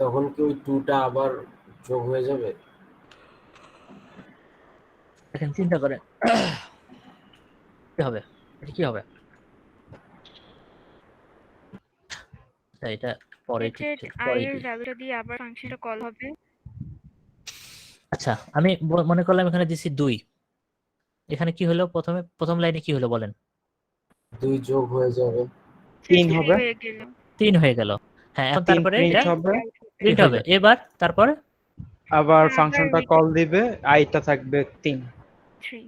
[SPEAKER 2] তখন কি ওই 2টা আবার যোগ হয়ে যাবে?
[SPEAKER 1] এখন চিন্তা করেন কি হবে, এটা কি হবে? আচ্ছা, এটা পরে ঠিক
[SPEAKER 7] সেট
[SPEAKER 1] পরে
[SPEAKER 7] আই এর
[SPEAKER 1] দিই।
[SPEAKER 7] ভ্যালুটা দিয়ে আবার ফাংশনটা কল হবে।
[SPEAKER 1] আচ্ছা আমি মনে করলাম এখানে দিছি 2, এখানে কি হলো? প্রথম লাইনে কি হলো বলেন?
[SPEAKER 2] 2 যোগ হয়ে যাবে।
[SPEAKER 3] 3 হবে।
[SPEAKER 7] হয়ে গেল।
[SPEAKER 1] 3 হয়ে গেল। হ্যাঁ এখন
[SPEAKER 3] 3
[SPEAKER 1] তারপরে
[SPEAKER 3] প্রিন্ট
[SPEAKER 1] এটা
[SPEAKER 3] হবে।
[SPEAKER 1] প্রিন্ট হবে। এবার তারপরে
[SPEAKER 3] আবার ফাংশনটা কল দিবে, আইটা থাকবে 3।
[SPEAKER 7] 3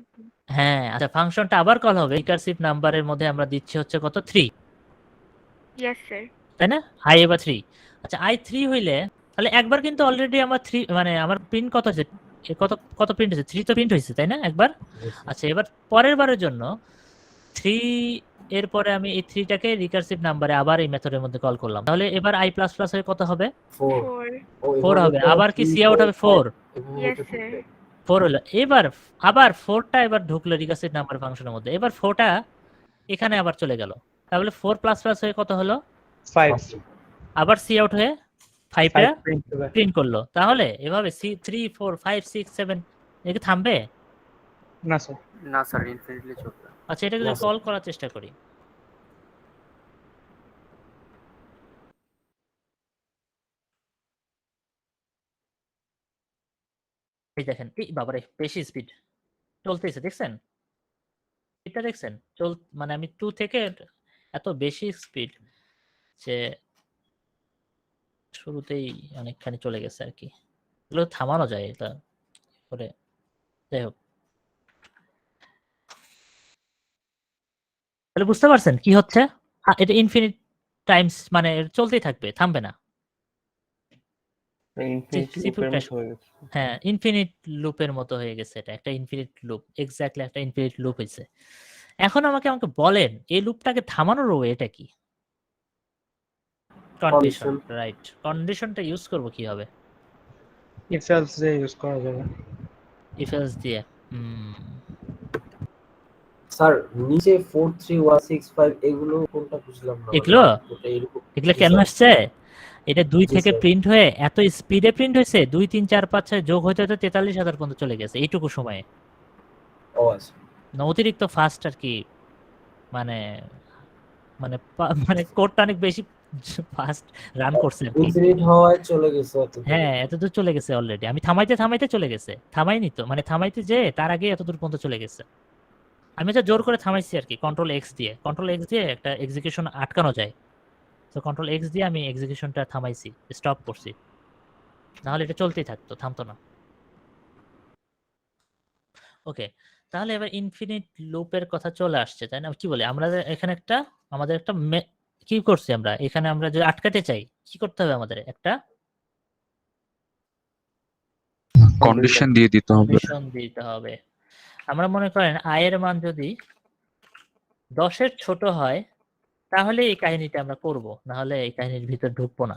[SPEAKER 1] হ্যাঁ আচ্ছা ফাংশনটা আবার কল হবে, রিকারসিভ নাম্বারের মধ্যে আমরা দিচ্ছি হচ্ছে কত? 3,
[SPEAKER 7] ইয়েস স্যার।
[SPEAKER 1] তাই না? আই এবার 3। আচ্ছা আই 3 হইলে তাহলে একবার কিন্তু অলরেডি আমার 3, মানে আমার প্রিন্ট কত হয়েছে, কত প্রিন্ট হয়েছে? 3 তো প্রিন্ট হয়েছে, তাই না একবার? আচ্ছা এবার পরের বারের জন্য 3 এর পরে আমি এই 3টাকে রিকারসিভ নাম্বারে আবার এই মেথডের মধ্যে কল করলাম, তাহলে এবার আই প্লাস প্লাস হয়ে কত হবে?
[SPEAKER 2] 4
[SPEAKER 1] 4 হবে। আবার কি সি আউট হবে 4?
[SPEAKER 7] Yes sir.
[SPEAKER 1] 4 হলো। এবার আবার 4টা এবার ঢুকলো রিকারসিভ নাম্বার ফাংশনের মধ্যে, এবার 4টা এখানে আবার চলে গেল, তাহলে 4 প্লাস প্লাস হয়ে কত হলো?
[SPEAKER 3] 5
[SPEAKER 1] আবার সি আউট হয়ে 5টা
[SPEAKER 3] প্রিন্ট হবে।
[SPEAKER 1] প্রিন্ট করলো। তাহলে এভাবে সি 3 4 5 6 7 একে থামবে?
[SPEAKER 3] না স্যার।
[SPEAKER 4] না স্যার, ইনফিনিটলি চলবে।
[SPEAKER 1] আচ্ছা এটাকে
[SPEAKER 2] না,
[SPEAKER 1] যদি কল করার চেষ্টা করি, এই দেখেন, এই বাবারে বেশি স্পিড চলতেছে, দেখছেন এটা? দেখছেন মানে আমি 2 থেকে এত বেশি স্পিড যে শুরুতেই অনেকখানি চলে গেছে আর কি। এগুলো থামানো যায় এটা করে, যাই হোক। তাহলে বুঝতে পারছেন কি হচ্ছে? এটা ইনফিনিট টাইমস, মানে চলতেই থাকবে, থামবে না। হ্যাঁ ইনফিনিট লুপের মতো হয়ে গেছে, এটা একটা ইনফিনিট লুপ, এক্স্যাক্টলি একটা ইনফিনিট লুপ হয়েছে। এখন আমাকে বলেন এই লুপটাকে থামানোর ওয়ে এটা কি? Condition, right. কন্ডিশনটা ইউজ করব কিভাবে?
[SPEAKER 3] ইফ এলস যে ইউজ করা যাবে।
[SPEAKER 1] ইফ এলস দিয়ে
[SPEAKER 2] স্যার নিচে 43165 এগুলো কোনটা বুঝলাম না, মানে
[SPEAKER 1] এগুলো
[SPEAKER 2] ওটা এরকম।
[SPEAKER 1] এগুলো
[SPEAKER 2] জি
[SPEAKER 1] কেন
[SPEAKER 2] স্যার,
[SPEAKER 1] আসছে? এটা 2
[SPEAKER 2] জি
[SPEAKER 1] থেকে
[SPEAKER 2] স্যার।
[SPEAKER 1] প্রিন্ট হয়ে এত স্পিডে প্রিন্ট হয়েছে, 2 3 4 5 6 যোগ হতে হতে 43,000 পর্যন্ত চলে গেছে এইটুকু সময়ে।
[SPEAKER 2] ও আচ্ছা।
[SPEAKER 1] না, অতিরিক্ত ফাস্ট আর কি, মানে মানে কোডটা অনেক বেশি ফাস্ট রান করছে আর কি।
[SPEAKER 2] ইনফিনিট হওয়ায় চলে গেছে এত দূর।
[SPEAKER 1] হ্যাঁ, এতদূর চলে গেছে অলরেডি। আমি থামাইতে থামাইতে চলে গেছে, থামাইনি তো, মানে থামাইতে যে তার আগে এতদূর পর্যন্ত চলে গেছে। আমি যা জোর করে থামাইছি আর কি, কন্ট্রোল এক্স দিয়ে একটা এক্সিকিউশন আটকানো যায়। তো কন্ট্রোল এক্স দিয়ে আমি এক্সিকিউশনটা থামাইছি, স্টপ করছি, নাহলে এটা চলতেই থাকতো, থামতো না। ওকে, তাহলে এবার ইনফিনিট লুপের কথা চলে আসছে, তাই না? কি বলে আমরা এখানে একটা, আমাদের একটা কি করছি আমরা এখানে, আমরা যদি আটকাতে চাই কি করতে হবে? আমাদের একটা
[SPEAKER 5] কন্ডিশন দিয়ে দিতে হবে।
[SPEAKER 1] কন্ডিশন দিতে হবে। আমরা মনে করেন i এর মান যদি 10 এর ছোট হয় তাহলে এই কাহিনীটা আমরা করব, না হলে এই কাহিনীর ভিতর ঢুকবো না।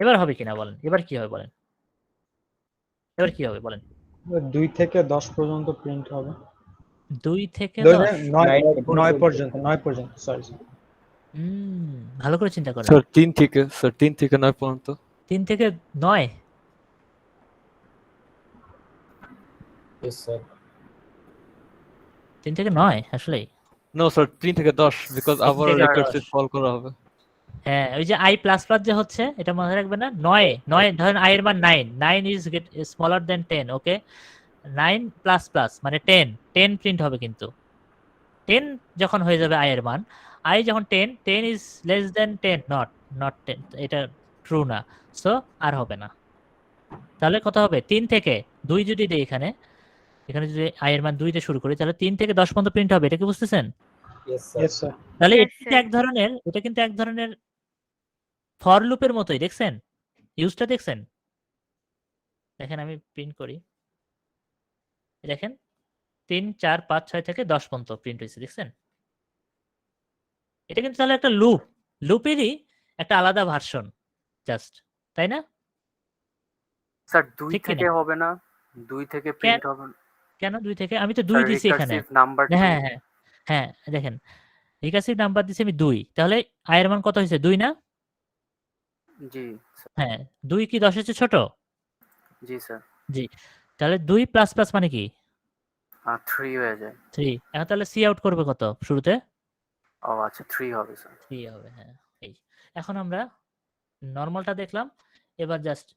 [SPEAKER 1] এবার হবে কিনা বলেন, এবার কি হবে বলেন, এবার কি হবে বলেন?
[SPEAKER 3] 2 থেকে 10 পর্যন্ত প্রিন্ট হবে।
[SPEAKER 1] 2 থেকে 10।
[SPEAKER 3] 9 পর্যন্ত সরি।
[SPEAKER 1] ভালো করে চিন্তা করেন।
[SPEAKER 8] স্যার 3 থেকে 9 পর্যন্ত।
[SPEAKER 1] 3 থেকে 9?
[SPEAKER 2] Yes, sir.
[SPEAKER 1] 3 থেকে 9 আসলেই?
[SPEAKER 8] নো স্যার 3 থেকে 10 বিকজ
[SPEAKER 1] 3
[SPEAKER 8] আবার
[SPEAKER 1] থেকে
[SPEAKER 8] রিকার্সিভ
[SPEAKER 1] 10।
[SPEAKER 8] কল করা হবে।
[SPEAKER 1] হ্যাঁ, ওই যে i++ যে হচ্ছে এটা মনে রাখবেন না? 9 ধরেন i এর মান 9 ইজ স্মলার দেন 10, ওকে? 9++ মানে 10 প্রিন্ট হবে, কিন্তু 10 যখন হয়ে যাবে i এর মান, i যখন 10 ইজ লেস দেন 10, নট 10, এটা ট্রু না, সো আর হবে না। তাহলে কত হবে? 3 থেকে 2 যদি দেই এখানে যদি i এর মান 2 দিয়ে শুরু করি, তাহলে 3 থেকে 10 পর্যন্ত প্রিন্ট হবে। এটা কি বুঝতেছেন?
[SPEAKER 2] Yes, sir.
[SPEAKER 3] Yes sir.
[SPEAKER 1] তাহলে
[SPEAKER 7] Yes,
[SPEAKER 1] এটা কিন্তু
[SPEAKER 7] sir.
[SPEAKER 1] এক ধরনের ফর লুপের মতোই, দেখছেন? ইউজটা দেখছেন? দেখেন আমি প্রিন্ট করি, দেখেন 3 4 5 6 থেকে 10 পর্যন্ত প্রিন্ট হয়েছে, দেখছেন? এটা কিন্তু তাহলে একটা লুপেরই একটা আলাদা ভার্সন জাস্ট, তাই না?
[SPEAKER 4] স্যার 2
[SPEAKER 1] ঠিক
[SPEAKER 4] থেকে
[SPEAKER 1] কিনা?
[SPEAKER 4] হবে না? 2 থেকে প্রিন্ট হবে না?
[SPEAKER 1] কেন 2 থেকে? আমি তো 2
[SPEAKER 4] স্যার
[SPEAKER 1] দিছি এখানে।
[SPEAKER 4] রিকার্সিভ নাম্বার
[SPEAKER 1] হ্যাঁ হ্যাঁ হ্যাঁ, দেখেন রিকার্সিভ নাম্বার দিছি আমি 2, তাহলে i এর মান কত হয়েছে? 2 না?
[SPEAKER 4] জি
[SPEAKER 1] হ্যাঁ, 2 কি 10 এর চেয়ে ছোট?
[SPEAKER 4] জি স্যার।
[SPEAKER 1] জি, তাহলে 2++ মানে কি?
[SPEAKER 4] 3 হয়ে যায়।
[SPEAKER 1] 3। এখন তাহলে সি আউট করবে কত শুরুতে?
[SPEAKER 4] ও আচ্ছা 3 হবে স্যার।
[SPEAKER 1] 3 হবে, হ্যাঁ। এই এখন আমরা নরমালটা দেখলাম, এবার জাস্ট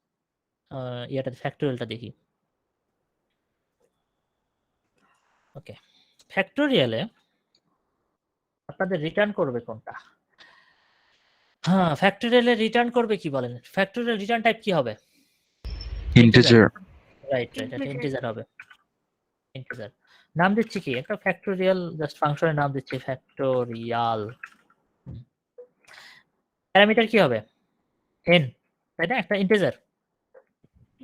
[SPEAKER 1] ইয়াটা ফ্যাক্টোরিয়ালটা দেখি। ওকে, ফ্যাক্টোরিয়ালে আপনাদের রিটার্ন করবে কোনটা? হ্যাঁ, ফ্যাক্টোরিয়ালে রিটার্ন করবে কি বলেন? ফ্যাক্টোরিয়াল রিটার্ন টাইপ কি হবে?
[SPEAKER 5] ইন্টিজার।
[SPEAKER 1] রাইট, এটা
[SPEAKER 7] Integer.
[SPEAKER 1] ইন্টিজার হবে। ইন্টিজার নাম দিচ্ছি কি? একটা ফ্যাক্টোরিয়াল জাস্ট ফাংশনের নাম দিচ্ছি ফ্যাক্টোরিয়াল। প্যারামিটার কি হবে? n, তাই না? একটা ইন্টিজার।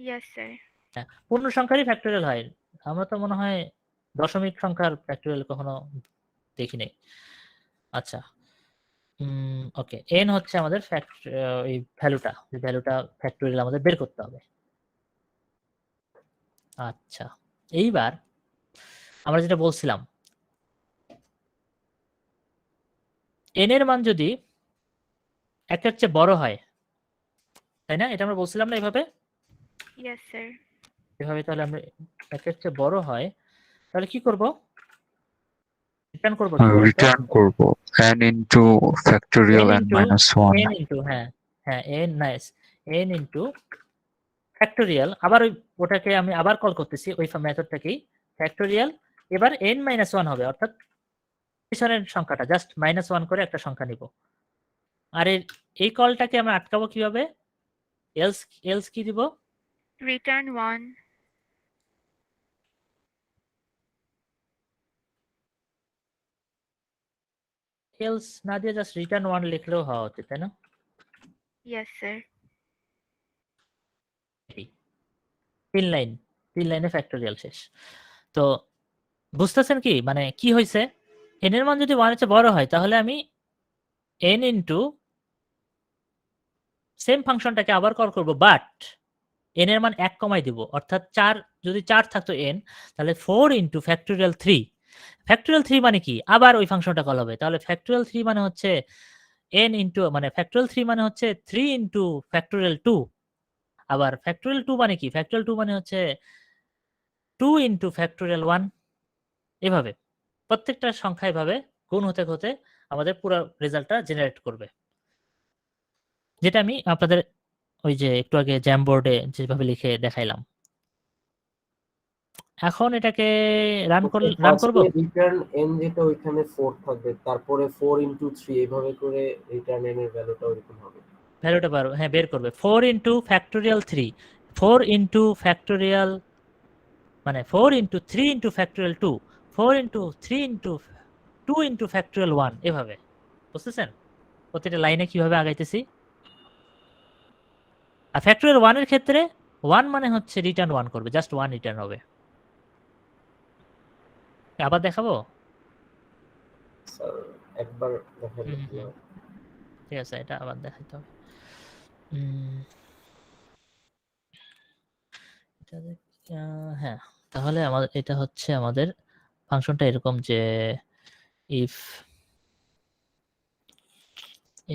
[SPEAKER 7] Yes, sir.
[SPEAKER 1] হ্যাঁ, পূর্ণ সংখ্যারই ফ্যাক্টোরিয়াল হয়। আমরা তো মনে হয় দশমিক সংখ্যার ফ্যাক্টোরিয়াল কখনো দেখি নাই। আচ্ছা, ওকে, n হচ্ছে আমাদের এই ভ্যালুটা, যে ভ্যালুটা ফ্যাক্টোরিয়াল আমাদের বের করতে হবে। আচ্ছা, এইবার আমরা যেটা বলছিলাম, n এর মান যদি একের চেয়ে বড় হয়, তাই না? এটা আমরা বলছিলাম না এভাবে?
[SPEAKER 7] Yes, sir.
[SPEAKER 1] এভাবে তাহলে আমরা একের চেয়ে বড় হয়, তাহলে কি করব? রিটার্ন করব কি বলতো?
[SPEAKER 5] রিটার্ন করব n into factorial n minus 1.
[SPEAKER 1] n into হ্যাঁ n nice n into factorial, আবার ওটাকে আমি আবার কল করতেছি ওই মেথডটাকেই ফ্যাক্টোরিয়াল। এবার n মাইনাস 1 হবে, অর্থাৎ পিছনের সংখ্যাটা জাস্ট -1 করে একটা সংখ্যা নিব। আর এই কলটাকে আমরা আটকাবো কিভাবে? এলস কি দিব?
[SPEAKER 7] Return 1.
[SPEAKER 1] এলস না দিয়ে জাস্ট রিটার্ন 1 লিখলেও হওয়া উচিত, তাই না?
[SPEAKER 7] Yes, sir.
[SPEAKER 1] 3 লাইনে ফ্যাক্টোরিয়াল শেষ। তো বুঝতেছেন কি মানে কি হয়েছে? n এর মান যদি 1 এর চেয়ে বড় হয় তাহলে আমি n ইনটু সেম ফাংশনটাকে আবার কল করব, বাট n এর মান 1 কমাই দিব, অর্থাৎ 4 যদি 4 থাকতো n, তাহলে 4 ইনটু ফ্যাক্টোরিয়াল 3। ফ্যাক্টোরিয়াল 3 মানে কি? আবার ওই ফাংশনটা কল হবে। তাহলে ফ্যাক্টোরিয়াল 3 মানে হচ্ছে n ইনটু মানে ফ্যাক্টোরিয়াল 3 মানে হচ্ছে 3 ইনটু ফ্যাক্টোরিয়াল 2। আবার ফ্যাক্টোরিয়াল 2 মানে কি? ফ্যাক্টোরিয়াল 2 মানে হচ্ছে 2 ইনটু ফ্যাক্টোরিয়াল 1। এভাবে প্রত্যেকটা সংখ্যা এভাবে গুণ হতে হতে আমাদের পুরো রেজাল্টটা জেনারেট করবে। যেটা আমি আপনাদের ওই যে একটু আগে জ্যামবোর্ডে যেভাবে লিখে দেখাইলাম। এখন এটাকে রান করব।
[SPEAKER 2] ফার্স্টে রিটার্ন n যেটা ওইখানে 4 থাকবে, তারপরে 4 ইনটু 3 এইভাবে করে রিটার্ন n এর ভ্যালুটা ওরকম হবে।
[SPEAKER 1] ভ্যালুটা হ্যাঁ বের করবে 4 ইনটু ফ্যাক্টোরিয়াল 3, 4 ইনটু ফ্যাক্টোরিয়াল মানে 4 into 3 into factorial 2, 4 into 3 into 2 into factorial 1। এভাবে বুঝতেছেন প্রতিটা লাইনে কিভাবে আগাইতেছি? আর ফ্যাক্টোরিয়াল 1 এর ক্ষেত্রে 1 মানে হচ্ছে রিটার্ন 1 করবে, জাস্ট 1 রিটার্ন হবে। আবার দেখাবো?
[SPEAKER 2] স্যার একবার দেখালে
[SPEAKER 1] হুম,
[SPEAKER 2] কি
[SPEAKER 1] হুম।
[SPEAKER 2] হয়?
[SPEAKER 1] ঠিক আছে, এটা আবার দেখাইতে হবে। উম, এটা হ্যাঁ, তাহলে আমাদের এটা হচ্ছে আমাদের ফাংশনটা এরকম যে ইফ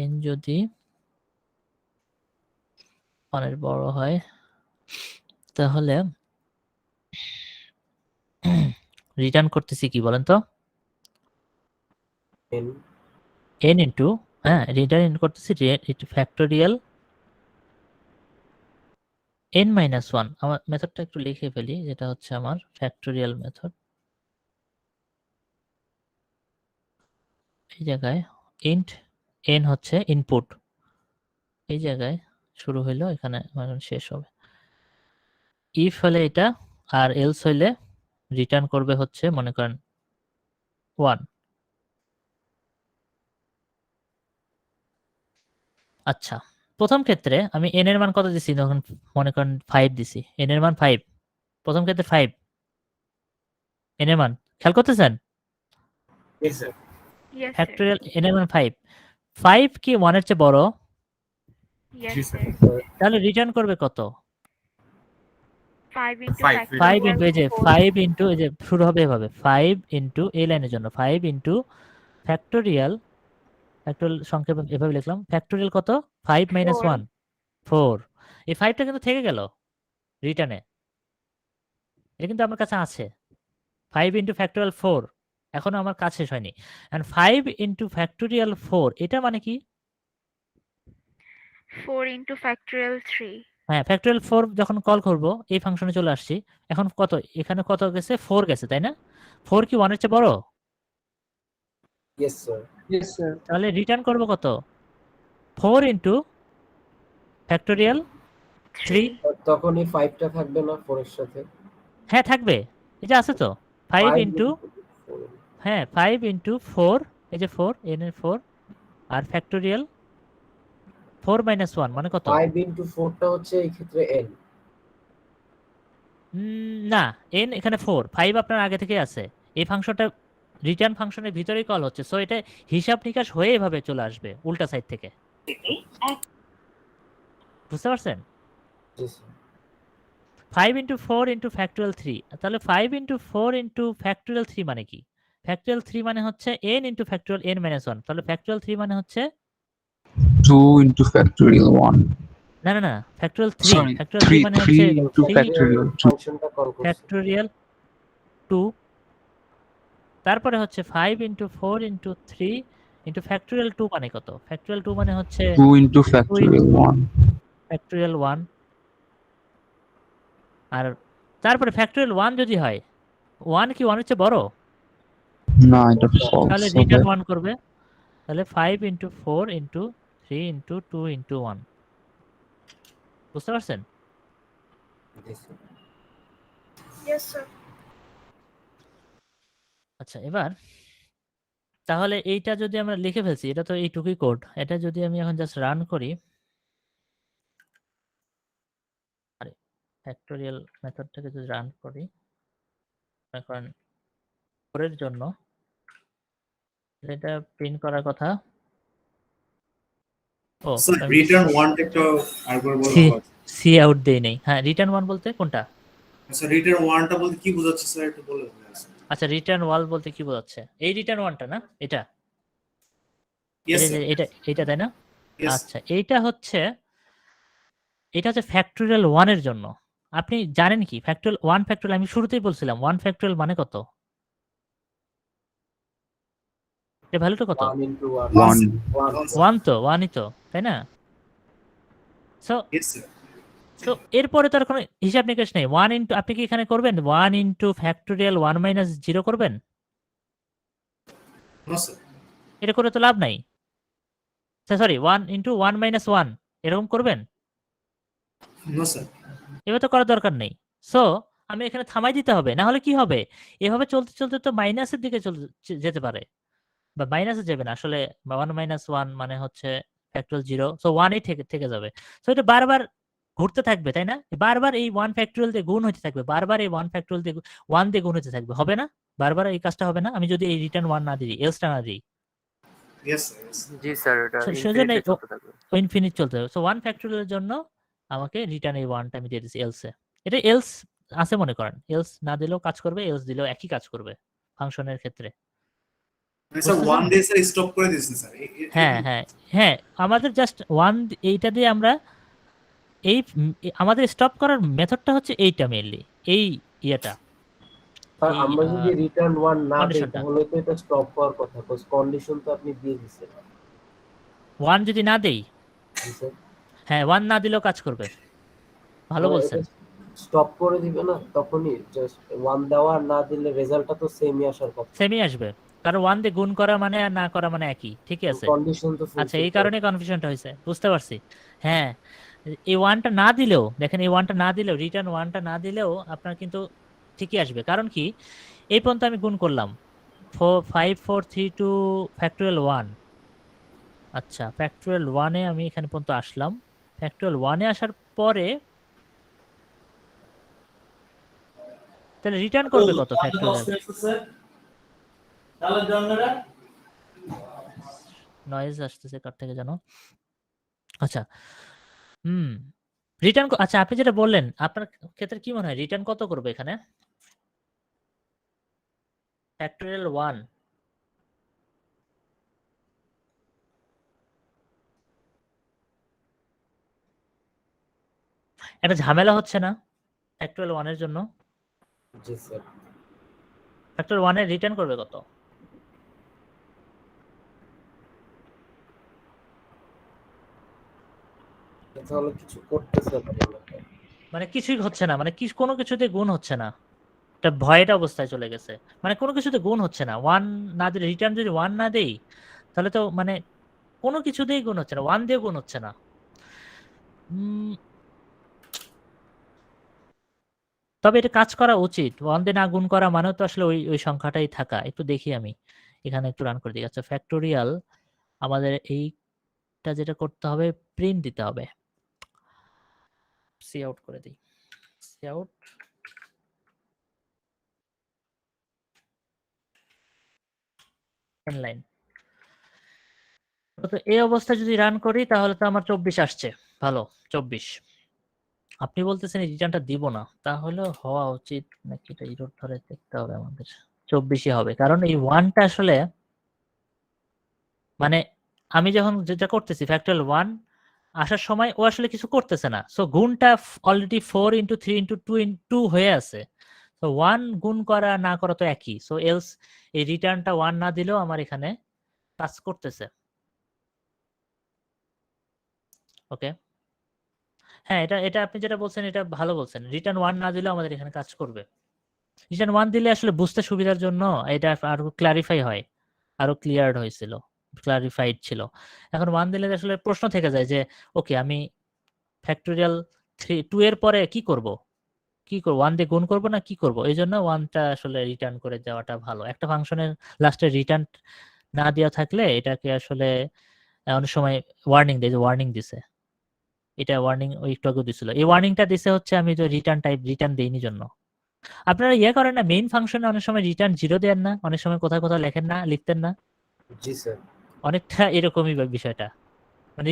[SPEAKER 1] n যদি 1 এর বড় হয় তাহলে রিটার্ন করতেছি কি বলেন তো?
[SPEAKER 2] n
[SPEAKER 1] n ইনটু রিটার্ন করতেছি ফ্যাক্টোরিয়াল n মাইনাস 1। আমার মেথডটা একটু লিখে ফেলি, যেটা হচ্ছে আমার ফ্যাক্টোরিয়াল মেথড। এই জায়গায় ইন্ট n হচ্ছে ইনপুট, এই জায়গায় শুরু হইলো, এখানে শেষ হবে। ইফ হলে এটা, আর এলস হইলে রিটার্ন করবে হচ্ছে মনে করেন 1। আচ্ছা, প্রথম ক্ষেত্রে আমি n এর মান কত দিছি? তখন মনে করেন 5 দিছি, n এর মান 5, প্রথম ক্ষেত্রে 5 n এর মান খেয়াল করতেছেন?
[SPEAKER 7] Yes, sir.
[SPEAKER 1] ফ্যাক্টোরিয়াল n এর মান 5, 5 কি 1 এর চেয়ে বড়?
[SPEAKER 7] Yes,
[SPEAKER 6] জি, স্যার।
[SPEAKER 7] sir.
[SPEAKER 1] তাহলে রিটার্ন করবে কত?
[SPEAKER 7] 5 into
[SPEAKER 6] 5
[SPEAKER 1] 5
[SPEAKER 7] factorial
[SPEAKER 1] ইনটু এই যে
[SPEAKER 7] 4.
[SPEAKER 1] 5 ইনটু এই যে শুরু হবে এভাবে 5 ইনটু এই লাইনের জন্য 5 ইনটু ফ্যাক্টোরিয়াল সংক্ষেপে এভাবে লিখলাম। ফ্যাক্টোরিয়াল কত? 5 মাইনাস
[SPEAKER 7] 4.
[SPEAKER 1] 1 4। এই 5টা কিন্তু থেকে গেল রিটার্নে, এটা কিন্তু আমার কাছে আছে। 5 ইনটু ফ্যাক্টোরিয়াল 4 এখনো আমার কাজ শেষ হয়নি। এন্ড 5 ইনটু ফ্যাক্টোরিয়াল 4 এটা মানে কি?
[SPEAKER 7] 4 into factorial 3.
[SPEAKER 1] হ্যাঁ, ফ্যাক্টোরিয়াল 4 যখন কল করব এই ফাংশনে চলে আসছি। এখন কত? এখানে কত গেছে? 4 গেছে, তাই না? 4 কি 1 এর চেয়ে বড়?
[SPEAKER 2] Yes sir.
[SPEAKER 1] তাহলে রিটার্ন করব কত? 4 ইনটু ফ্যাক্টোরিয়াল 3।
[SPEAKER 2] তখন এই 5 টা থাকবে না 4 এর সাথে?
[SPEAKER 1] হ্যাঁ থাকবে, এই যে আছে তো 5
[SPEAKER 2] 5
[SPEAKER 1] ইনটু
[SPEAKER 2] 4
[SPEAKER 1] হ্যাঁ 5 ইনটু 4, এই যে 4 n এর 4 আর ফ্যাক্টোরিয়াল 4 মাইনাস 1 মানে কত?
[SPEAKER 2] 5 ইনটু 4 টা হচ্ছে এই ক্ষেত্রে n।
[SPEAKER 1] না, n এখানে 4, 5 আপনার আগে থেকে আছে। এই ফাংশনটা রিটার্ন ফাংশনের ভিতরেই কল হচ্ছে, সো এটা হিসাব নিকাশ হয়ে এভাবে চলে আসবে উল্টা সাইড থেকে। বুঝতে পারছেন?
[SPEAKER 2] জি স্যার।
[SPEAKER 1] 5 ইনটু 4 ইনটু ফ্যাক্টোরিয়াল 3, তাহলে 5 ইনটু 4 ইনটু ফ্যাক্টোরিয়াল 3 মানে কি? ফ্যাক্টোরিয়াল 3 মানে হচ্ছে n into factorial n minus 1। তাহলে ফ্যাক্টোরিয়াল 3 মানে হচ্ছে
[SPEAKER 5] 2 into factorial 1.
[SPEAKER 1] না ফ্যাক্টোরিয়াল 3,
[SPEAKER 5] Sorry,
[SPEAKER 1] ফ্যাক্টোরিয়াল 3
[SPEAKER 5] 3
[SPEAKER 1] মানে হচ্ছে
[SPEAKER 5] 3 into
[SPEAKER 1] 3
[SPEAKER 5] factorial 2.
[SPEAKER 2] ফাংশনটা কল করছি।
[SPEAKER 1] ফ্যাক্টোরিয়াল 2, তারপরে হচ্ছে 5 ইনটু 4 ইনটু 3 ইনটু ফ্যাক্টোরিয়াল 2 মানে কত? ফ্যাক্টোরিয়াল 2 মানে হচ্ছে
[SPEAKER 5] 2 into factorial 1.
[SPEAKER 1] ফ্যাক্টোরিয়াল 1। আর তারপরে ফ্যাক্টোরিয়াল 1 যদি হয়, 1 কি 1 এর চেয়ে বড়?
[SPEAKER 5] না, এটা false
[SPEAKER 1] তাহলে
[SPEAKER 5] হবে।
[SPEAKER 1] রিটার্ন 1 করবে। তাহলে 5 ইনটু 4 ইনটু 3 ইনটু 2 ইনটু 1। বুঝতে পারছেন?
[SPEAKER 2] জি স্যার।
[SPEAKER 7] Yes, sir.
[SPEAKER 1] আচ্ছা, এবার তাহলে এইটা যদি আমরা লিখে ফেলছি, এটা তো এইটুকুই কোড। এটা যদি আমি এখন জাস্ট রান করি, আরে ফ্যাক্টোরিয়াল মেথডটাকে যদি রান করি, মনে করেন 4 এর জন্য এটা প্রিন্ট করার কথা ও
[SPEAKER 9] স্যার রিটার্ন ওয়ানটা একটু আরেকবার বলা হয়
[SPEAKER 1] সি আউট দেই নেই। হ্যাঁ, রিটার্ন ওয়ান বলতে কোনটা?
[SPEAKER 9] স্যার রিটার্ন ওয়ানটা বলতে কি বোঝাচ্ছে স্যার একটু বলে দিন
[SPEAKER 1] আচ্ছা, রিটার্ন ওয়াল বলতে কি বোঝাচ্ছে? এই রিটার্ন ওয়ানটা না, এটা
[SPEAKER 9] ইয়েস
[SPEAKER 1] এটা
[SPEAKER 9] স্যার
[SPEAKER 1] এটা তাই না?
[SPEAKER 9] ইয়েস
[SPEAKER 1] আচ্ছা, এটা হচ্ছে ফ্যাক্টোরিয়াল 1 এর জন্য। আপনি জানেন কি ফ্যাক্টোরিয়াল 1 ফ্যাক্টোরিয়াল? আমি শুরুতেই বলছিলাম 1 ফ্যাক্টোরিয়াল মানে কত? এর ভ্যালুটা কত?
[SPEAKER 2] 1 into 1
[SPEAKER 5] 1
[SPEAKER 1] 1 তো 1ই তো, তাই না? সো
[SPEAKER 9] ইয়েস স্যার
[SPEAKER 1] তো এরপরে তো আর কোনো হিসাব নিকাশ নেই। 1 ইনটু, আপনি কি এখানে করবেন 1 ইনটু ফ্যাক্টোরিয়াল 1 মাইনাস 0 করবেন?
[SPEAKER 9] নো স্যার
[SPEAKER 1] এটা করে তো লাভ নাই। সরি, 1 ইনটু 1 মাইনাস 1 এরকম করবেন?
[SPEAKER 9] নো স্যার
[SPEAKER 1] এভাবে তো করার দরকার নেই। সো আমি এখানে থামাই দিতে হবে, না হলে কি হবে, এভাবে চলতে চলতে তো মাইনাসের দিকে যেতে পারে, বা মাইনাসে যাবে না আসলে। 1 মাইনাস 1 মানে হচ্ছে ফ্যাক্টোরিয়াল 0, সো 1ই থেকে থেকে যাবে। সো এটা বারবার ঘুরতে থাকবে, তাই না? বারবার এই 1 ফ্যাক্টোরিয়াল দিয়ে গুণ হতে থাকবে, বারবার এই 1 ফ্যাক্টোরিয়াল দিয়ে 1 দিয়ে গুণ হতে থাকবে, হবে না? বারবার এই কাজটা হবে না আমি যদি এই রিটার্ন 1 না দিই, এলসটা না দিই?
[SPEAKER 9] ইয়েস স্যার ইয়েস
[SPEAKER 4] জি স্যার, এটা
[SPEAKER 1] সেজন্য
[SPEAKER 4] ইনফিনিটলি চলতে থাকবে।
[SPEAKER 1] ইনফিনিট চলতে হবে। সো 1 ফ্যাক্টোরিয়ালের জন্য আমাকে রিটার্ন এই 1টা আমি দিয়ে দিচ্ছি এলসে। এটা এলস আছে মনে করেন, এলস না দিলেও কাজ করবে, এলস দিলেও একই কাজ করবে ফাংশনের ক্ষেত্রে।
[SPEAKER 9] Sir one day sir stop করে দিয়েছেন স্যার
[SPEAKER 1] হ্যাঁ হ্যাঁ হ্যাঁ, আমাদের জাস্ট 1 এইটা দিয়ে আমরা আমাদের স্টপ করার মেথডটা হচ্ছে এইটা মেইনলি, এই ইয়েটা,
[SPEAKER 2] স্যার
[SPEAKER 1] এই
[SPEAKER 2] আমরা যদি রিটার্ন 1 না দেই
[SPEAKER 1] conditionটা।
[SPEAKER 2] তাহলে তো এটা স্টপ হওয়ার কথা, কজ কন্ডিশন তো আপনি দিয়ে দিয়েছেন।
[SPEAKER 1] 1 যদি না দেই,
[SPEAKER 2] জি স্যার,
[SPEAKER 1] হ্যাঁ 1 না দিলেও কাজ করবে। ভালো বলছেন।
[SPEAKER 2] স্টপ করে দিবে না তখনই, জাস্ট 1 দেওয়া আর না দিলে রেজাল্টটা তো সেমই আসার কথা।
[SPEAKER 1] সেমই আসবে, কারণ 1 দিয়ে গুণ করা মানে আর না করা মানে একই, ঠিকই আছে।
[SPEAKER 2] কন্ডিশন তো
[SPEAKER 1] আচ্ছা, এই কারণে কনফিউশনটা হয়েছে, বুঝতে পারছি। হ্যাঁ, এই 1টা না দিলেও দেখেন, এই 1টা না দিলেও, রিটার্ন 1টা না দিলেও আপনার কিন্তু ঠিকই আসবে। কারণ কি, এই পর্যন্ত আমি গুণ করলাম 5 4 3 2 ফ্যাক্টোরিয়াল 1। আচ্ছা, ফ্যাক্টোরিয়াল 1-এ আমি এখানে পর্যন্ত আসলাম। ফ্যাক্টোরিয়াল 1-এ আসার পরে তাহলে রিটার্ন করবে কত ফ্যাক্টোরিয়াল? নয়েজ আসতেছে কার থেকে জানো? আচ্ছা, রিটার্ন, আচ্ছা আপনি যেটা বললেন, আপনার ক্ষেত্রে কি মনে হয় রিটার্ন কত করবে এখানে? ফ্যাক্টোরিয়াল 1 একটা ঝামেলা হচ্ছে না ফ্যাক্টোরিয়াল 1 এর জন্য?
[SPEAKER 2] জি স্যার,
[SPEAKER 1] ফ্যাক্টোরিয়াল 1 এর রিটার্ন করবে কত?
[SPEAKER 2] তাহলে কিছু করতেছে না মনে হয়।
[SPEAKER 1] মানে কিছুই হচ্ছে না, মানে কোনো কিছুতে গুণ হচ্ছে না, একটা ভয়ের অবস্থায় চলে গেছে। মানে কোনো কিছুতে গুণ হচ্ছে না, 1 না দিলে, রিটার্ন যদি 1 না দেই তাহলে তো মানে কোনো কিছুতেই গুণ হচ্ছে না, 1 দিয়ে গুণ হচ্ছে না। তবে এটা কাজ করা উচিত। 1 দিয়ে না গুণ করা মানে তো আসলে ওই সংখ্যাটাই থাকা। একটু দেখি আমি এখানে একটু রান করে দিই। আচ্ছা, ফ্যাক্টোরিয়াল আমাদের এইটা যেটা করতে হবে, প্রিন্ট দিতে হবে। সি আউট করে দিই, সি আউট। লাইন। তো এই অবস্থায় যদি রান করি তাহলে তো আমার 24 আসছে। ভালো, 24। আপনি বলতেছেন এই রিটার্নটা দিব না, তাহলে হওয়া উচিত নাকি এটা এরর ধরে দেখতে হবে আমাদের। 24ই হবে, কারণ এই 1টা আসলে মানে আমি যখন যেটা করতেছি ফ্যাক্টোরিয়াল 1 আসার সময় ও আসলে কিছু করতেছে না। সো গুণটা অলরেডি 4 ইনটু 3 ইনটু 2 ইনটু হয়ে আছে। সো 1 গুণ করা না করা তো একই। সো এলস এই রিটার্নটা 1 না দিলেও আমার এখানে কাজ করতেছে। ওকে, হ্যাঁ, এটা এটা আপনি যেটা বলছেন এটা ভালো বলছেন। রিটার্ন 1 না দিলেও আমাদের এখানে কাজ করবে। রিটার্ন 1 দিলে আসলে বুঝতে সুবিধার জন্য এটা আরো ক্লারিফাই হয়, আরো ক্লিয়ারড হয়েছিল, ক্লারিফাইড ছিল। এখন 1 দিলে আসলে প্রশ্ন থেকে যায় যে ওকে আমি ফ্যাক্টোরিয়াল 2 এর পরে কি করব? 1 দিয়ে গুণ করব না কি করব? এইজন্য 1টা আসলে রিটার্ন করে দেওয়াটা ভালো। একটা ফাংশনের লাস্টে রিটার্ন না দেওয়া থাকলে এটাকে আসলে অনেক সময় ওয়ার্নিং দেয়, যে ওয়ার্নিং দিছে। এটা ওয়ার্নিং ওই একটু আগে দিছিল। এই ওয়ার্নিংটা দিছে হচ্ছে আমি যে রিটার্ন দেইনি জন্য। আপনারা ইয়ে করেন না, মেইন ফাংশনে অনেক সময় রিটার্ন 0 দেন না? অনেক সময় কোথাও লেখেন না, লিখতেন না?
[SPEAKER 2] জি স্যার,
[SPEAKER 1] অনেকটা এরকমই বিষয়টা। মানে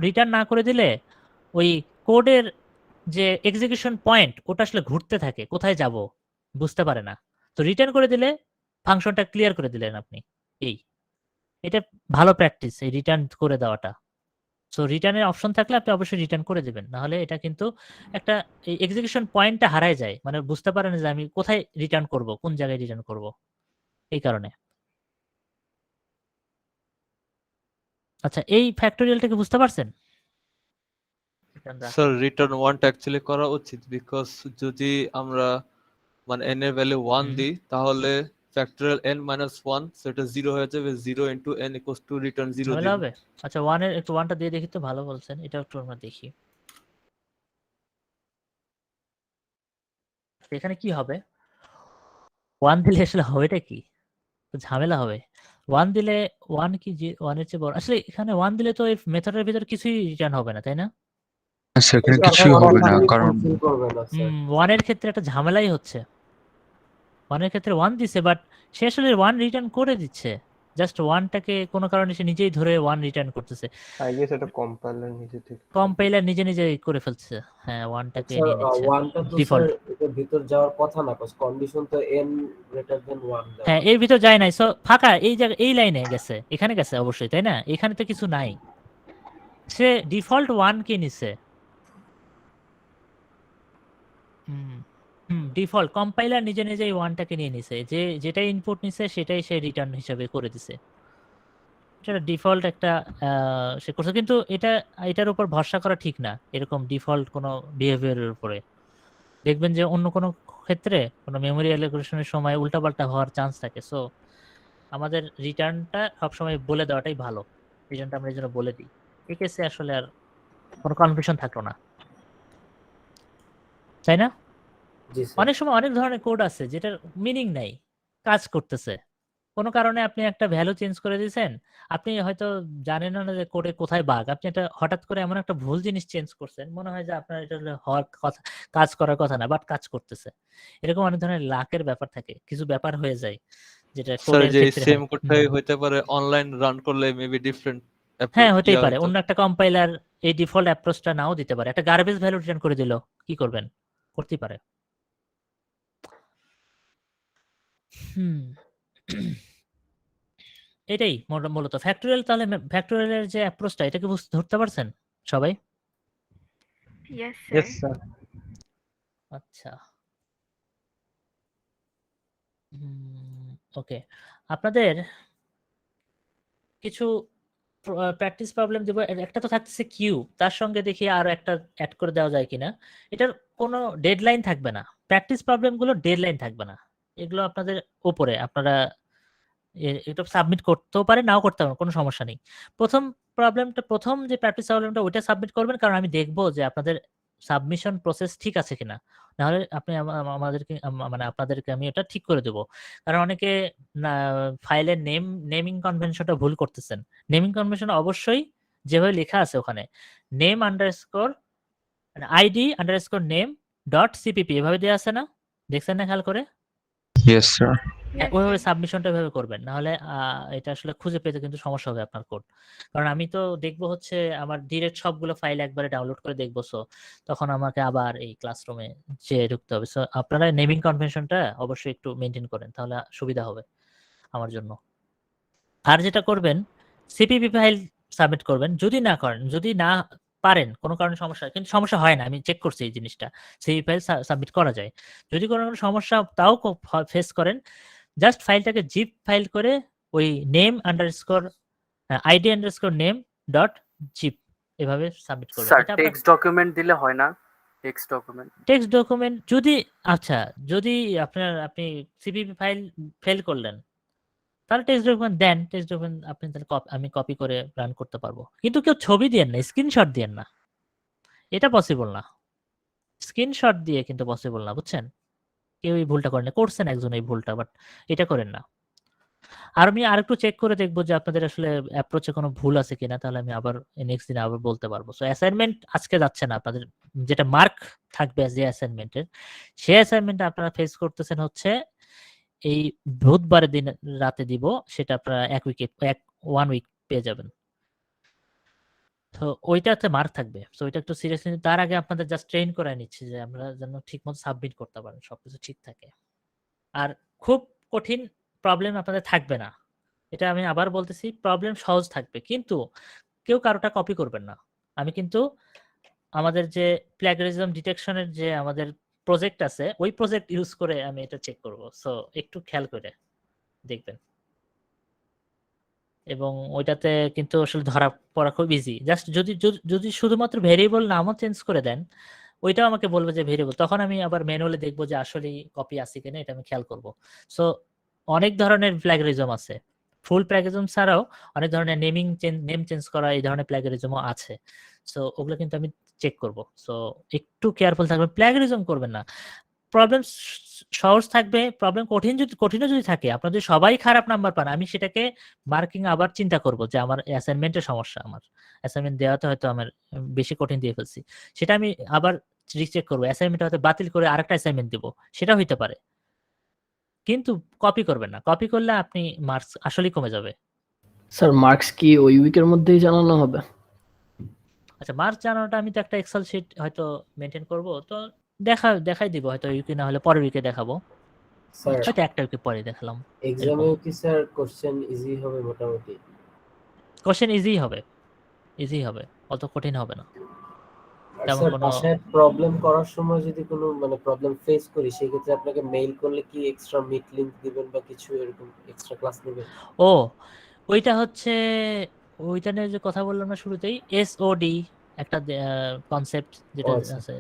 [SPEAKER 1] রিটার্ন না করে দিলে ওই কোডের যে এক্সিকিউশন পয়েন্ট ওটা আসলে ঘুরতে থাকে, কোথায় যাব বুঝতে পারে না। তো রিটার্ন করে দিলে ফাংশনটা ক্লিয়ার করে দিলেন আপনি। এটা ভালো প্র্যাকটিস, এই রিটার্ন করে দেওয়াটা। সো রিটার্নের অপশন থাকলে আপনি অবশ্যই রিটার্ন করে দিবেন, নাহলে এটা কিন্তু একটা এই এক্সিকিউশন পয়েন্টটা হারায় যায়, মানে বুঝতে পারেন যে আমি কোথায় রিটার্ন করব, কোন জায়গায় রিটার্ন করব, এই কারণে। আচ্ছা, এই ফ্যাক্টোরিয়ালটাকে বুঝতে পারছেন?
[SPEAKER 8] স্যার রিটার্ন 1টা অ্যাকচুয়ালি করা উচিত, বিকজ যদি আমরা মানে n এর ভ্যালু 1 দিই তাহলে ফ্যাক্টরিয়াল n minus 1 সেটা 0 হয়ে যাবে, 0 into n equals to return 0
[SPEAKER 1] ঝামেলা
[SPEAKER 8] দিন।
[SPEAKER 1] হবে। আচ্ছা, 1 এর একটু 1টা দিয়ে দেখি তো, ভালো বলছেন, এটা একটু আমরা দেখি এখানে কি হবে। 1 দিলে আসলে হবেটা কি, তো ঝামেলা হবে। 1 দিলে 1 কি 1 এর চেয়ে বড়, আসলে এখানে 1 দিলে তো এই মেথডের ভিতর কিছুই রিটার্ন হবে না, তাই না?
[SPEAKER 5] সেখানে
[SPEAKER 2] স্যার
[SPEAKER 5] কিছুই হবে না,
[SPEAKER 2] কখনোই
[SPEAKER 5] কারণ
[SPEAKER 2] ফুলফিল করবে না স্যার।
[SPEAKER 1] 1 এর ক্ষেত্রে একটা ঝামেলাই হচ্ছে। 1 এর ক্ষেত্রে 1 দিছে, বাট সে আসলে 1 রিটার্ন করে দিচ্ছে, জাস্ট 1টাকে কোনো কারণে সে নিজেই ধরে 1 রিটার্ন করতেছে।
[SPEAKER 3] আই গেস এটা কম্পাইলার নিজে থেকে
[SPEAKER 1] কম্পাইলার নিজেই করে ফেলছে। হ্যাঁ, 1টাকে
[SPEAKER 2] স্যার
[SPEAKER 1] নিয়ে নিচ্ছে
[SPEAKER 2] 1টা তো স্যার
[SPEAKER 1] ডিফল্ট।
[SPEAKER 2] এটার ভিতর যাওয়ার কথা না, কজ কন্ডিশন তো n গ্রেটার দেন 1 দেওয়া।
[SPEAKER 1] হ্যাঁ, এর ভিতর যায় নাই, সো ফাঁকা এই জায়গা, এই লাইনে গেছে, এখানে গেছে অবশ্যই, তাই না? এখানে তো কিছু নাই, সে ডিফল্ট 1 কে নিছে। ডিফল্ট কম্পাইলার নিজেই 1টাকে নিয়ে নিছে, যেটা ইনপুট নিছে সেটাই সে রিটার্ন হিসাবে করে দিছে। এটা ডিফল্ট একটা সে করছে, কিন্তু এটার উপর ভরসা করা ঠিক না, এরকম ডিফল্ট কোনো বিহেভিয়ারের উপরে। দেখবেন যে অন্য কোনো ক্ষেত্রে কোনো মেমোরি অ্যালোকেশনের সময় উল্টাপাল্টা হওয়ার চান্স থাকে। সো আমাদের রিটার্নটা সবসময় বলে দেওয়াটাই ভালো, রিটার্নটা আমরা এই জন্য বলে দিই। এই কেসে আসলে আর কোনো কনফিউশন থাকলো না, তাই না?
[SPEAKER 2] জি স্যার।
[SPEAKER 1] অনেক সময় অনেক ধরনের কোড আছে যেটার মিনিং নাই, কাজ করতেছে, কোনো কারণে আপনি একটা ভ্যালু চেঞ্জ করে দিয়েছেন, আপনি হয়তো জানেন না যে কোডে কোথায় বাগ, আপনি একটা হঠাৎ করে এমন একটা ভুল জিনিস চেঞ্জ করছেন, মনে হয় যে আপনার এটা হওয়ার কথা, কাজ করার কথা না, বাট কাজ করতেছে। এরকম অনেক ধরনের লাকের ব্যাপার থাকে, কিছু ব্যাপার হয়ে যায় যেটা
[SPEAKER 8] স্যার
[SPEAKER 1] কোডের
[SPEAKER 8] যে
[SPEAKER 1] ক্ষেত্রে
[SPEAKER 8] সেম
[SPEAKER 1] হয়।
[SPEAKER 8] কোডটাই হইতে পারে অনলাইন রান করলে মেবি ডিফারেন্ট
[SPEAKER 1] হ্যাঁ, হতেই পারে অন্য একটা কম্পাইলার এই ডিফল্ট অ্যাপ্রোচটা নাও দিতে পারে, একটা গার্বেজ ভ্যালু রিটার্ন করে দিল, কি করবেন? করতেই পারে। হুম এটাই মূলত ফ্যাক্টরিয়াল। তাহলে ফ্যাক্টরিয়ালের যে অ্যাপ্রোচটা, এটাকে ধরতে পারছেন সবাই?
[SPEAKER 7] Yes,
[SPEAKER 3] yes
[SPEAKER 7] sir.
[SPEAKER 3] স্যার
[SPEAKER 1] আচ্ছা, ওকে। আপনাদের কিছু প্র্যাকটিস প্রবলেম দেবো, একটা তো থাকতেছে কিউ, তার সঙ্গে দেখি আরো একটা অ্যাড করে দেওয়া যায় কিনা। এটার কোনো ডেডলাইন থাকবে না, প্র্যাকটিস প্রবলেমগুলো ডেডলাইন থাকবে না, এগুলো আপনাদের উপরে, আপনারা এটা সাবমিট করতেও পারে, নাও করতে পারেন, কোনো সমস্যা নেই। প্রথম যে প্র্যাকটিস প্রবলেমটা ওইটা সাবমিট করবেন, কারণ আমি দেখবো যে আপনাদের সাবমিশন প্রসেস ঠিক আছে কিনা, নাহলে আপনি আমাদেরকে মানে আপনাদেরকে আমি এটা ঠিক করে দেবো। কারণ অনেকে ফাইলের নেমিং কনভেনশনটা ভুল করতেছেন। নেমিং কনভেনশন অবশ্যই যেভাবে লেখা আছে ওখানে name underscore ID underscore name dot CPP এভাবে দেওয়া আছে না, দেখছেন না খেয়াল করে?
[SPEAKER 5] Yes sir.
[SPEAKER 7] Yes,
[SPEAKER 1] ওইভাবে
[SPEAKER 7] sir.
[SPEAKER 1] সাবমিশনটা এভাবে করবেন, নাহলে এটা আসলে খুঁজে পেতে কিন্তু সমস্যা হবে আপনার কোড। কারণ আমি তো দেখবো হচ্ছে আমার ডিরেক্ট সবগুলো ফাইল একবারে ডাউনলোড করে দেখবো, সো তখন আমাকে আবার এই ক্লাসরুমে যেয়ে ঢুকতে হবে। সো আপনারা নেমিং কনভেনশনটা অবশ্যই একটু মেনটেন করেন, তাহলে সুবিধা হবে আমার জন্য। আর যেটা করবেন, সিপিপি ফাইল সাবমিট করবেন। যদি না পারেন, কোনো কারণে সমস্যা, কিন্তু সমস্যা হয় না, আমি চেক করছি এই জিনিসটা, সিপিপি ফাইল সাবমিট করা যায়। যদি কোনো সমস্যা তাও ফেস করেন, জাস্ট ফাইলটাকে জিপ ফাইল করে ওই name underscore ID underscore name dot zip এভাবে সাবমিট করবেন।
[SPEAKER 4] স্যার
[SPEAKER 1] এটা আপনার
[SPEAKER 4] টেক্সট ডকুমেন্ট দিলে হয় না? টেক্সট ডকুমেন্ট
[SPEAKER 1] টেক্সট ডকুমেন্ট যদি, আচ্ছা, যদি আপনি সিপিপি ফাইল ফেল করলেন, তাহলে টেক্সট ডকুমেন্ট দেন, টেক্সট ডকুমেন্ট আপনি তাহলে আমি কপি করে রান করতে পারবো, কিন্তু কেউ ছবি দিয়েন না, স্ক্রিনশট দিয়েন না, এটা পসিবল না। স্ক্রিনশট দিয়ে কিন্তু পসিবল না, বুঝছেন? কেউ এই ভুলটা করেন না, করছেন একজন এই ভুলটা, বাট এটা করেন না। আর আমি আরেকটু চেক করে দেখবো যে আপনাদের আসলে অ্যাপ্রোচে কোনো ভুল আছে কিনা, তাহলে আমি আবার নেক্সট দিনে আবার বলতে পারবো। সো অ্যাসাইনমেন্ট আজকে যাচ্ছে না আপনাদের, যেটা মার্ক থাকবে যে অ্যাসাইনমেন্টের, সেই অ্যাসাইনমেন্ট আপনারা ফেস করতেছেন হচ্ছে এই বুধবারের দিন রাতে দিব, সেটা আপনারা 1 উইক পেয়ে যাবেন। তো ওইটাতে মার্ক থাকবে। সো ওইটা একটু সিরিয়াসলি তার আগে আপনাদের জাস্ট ট্রেন করায় নিচ্ছি যে আমরা যেন ঠিকমতো সাবমিট করতে পারেন। সবকিছু ঠিক থাকে। আর খুব কঠিন প্রবলেম আপনাদের থাকবে না। এটা আমি আবার বলতেছি, প্রবলেম সহজ থাকবে। কিন্তু কেউ কারোটা কপি করবেন না। আমি কিন্তু আমাদের যে প্লাগরিজম ডিটেকশন এর যে আমাদের প্রজেক্ট আছে, ওই প্রজেক্ট ইউজ করে আমি এটা চেক করব। সো একটু খেয়াল করে দেখবেন। এবং ওইটাতে কিন্তু আসলে ধরা পড়া খুব ইজি। জাস্ট যদি শুধুমাত্র ভেরিয়েবল নামও চেঞ্জ করে দেন, ওইটাও আমাকে বলবে যে ভেরিয়েবল। তখন আমি আবার ম্যানুয়ালি দেখবো যে আসলেই কপি আছে কিনা, এটা আমি খেয়াল করব। সো অনেক ধরনের প্লাগরিজম আছে। ফুল প্লাগরিজম ছাড়াও অনেক ধরনের নেম চেঞ্জ করা এই ধরনের প্লাগরিজমও আছে। সো ওগুলো কিন্তু আমি চেক করব। সো একটু কেয়ারফুল থাকবেন, প্লাগরিজম করবেন না। প্রবলেম সহজ থাকবে, প্রবলেম কঠিনও যদি থাকে, আপনারা যদি সবাই খারাপ নাম্বার পান, আমি সেটাকে মার্কিং আবার চিন্তা করব যে আমার অ্যাসাইনমেন্টের সমস্যা, আমার অ্যাসাইনমেন্ট দেওয়াতে হয়তো আমার বেশি কঠিন দিয়ে ফেলছি। সেটা আমি আবার রিচেক করব, অ্যাসাইনমেন্ট হয়তো বাতিল করে আরেকটা অ্যাসাইনমেন্ট দেব, সেটা হইতে পারে। কিন্তু কপি করবেন না, কপি করলে আপনি মার্কস আসলেই কমে যাবে।
[SPEAKER 10] স্যার মার্কস কি ওই উইকের মধ্যেই জানানো হবে?
[SPEAKER 1] আচ্ছা, মার্কস জানানোটা আমি তো একটা এক্সেল শিট হয়তো মেনটেন করব, তো দেখাই দিব, হয়তো উইকে না হলে পরের উইকে দেখাবো,
[SPEAKER 2] স্যার
[SPEAKER 1] হয়তো একটা উইকে পরে দেখালাম।
[SPEAKER 2] এক্সামেও কি স্যার কোশ্চেন ইজি হবে মোটামুটি?
[SPEAKER 1] কোশ্চেন ইজি হবে, অত কঠিন হবে না।
[SPEAKER 2] আর
[SPEAKER 1] তেমন
[SPEAKER 2] স্যার
[SPEAKER 1] কোনো
[SPEAKER 2] বাসায় প্রবলেম করার সময় যদি কোনো মানে প্রবলেম ফেস করি, সেক্ষেত্রে আপনাকে মেইল করলে কি এক্সট্রা মিট লিংক দিবেন বা কিছু এরকম এক্সট্রা ক্লাস নেবেন?
[SPEAKER 1] ও ওইটা হচ্ছে, ওইটা নিয়ে যে কথা বললাম না শুরুতেই, এসওডি একটা কনসেপ্ট যেটা
[SPEAKER 2] আচ্ছা।
[SPEAKER 1] আছে,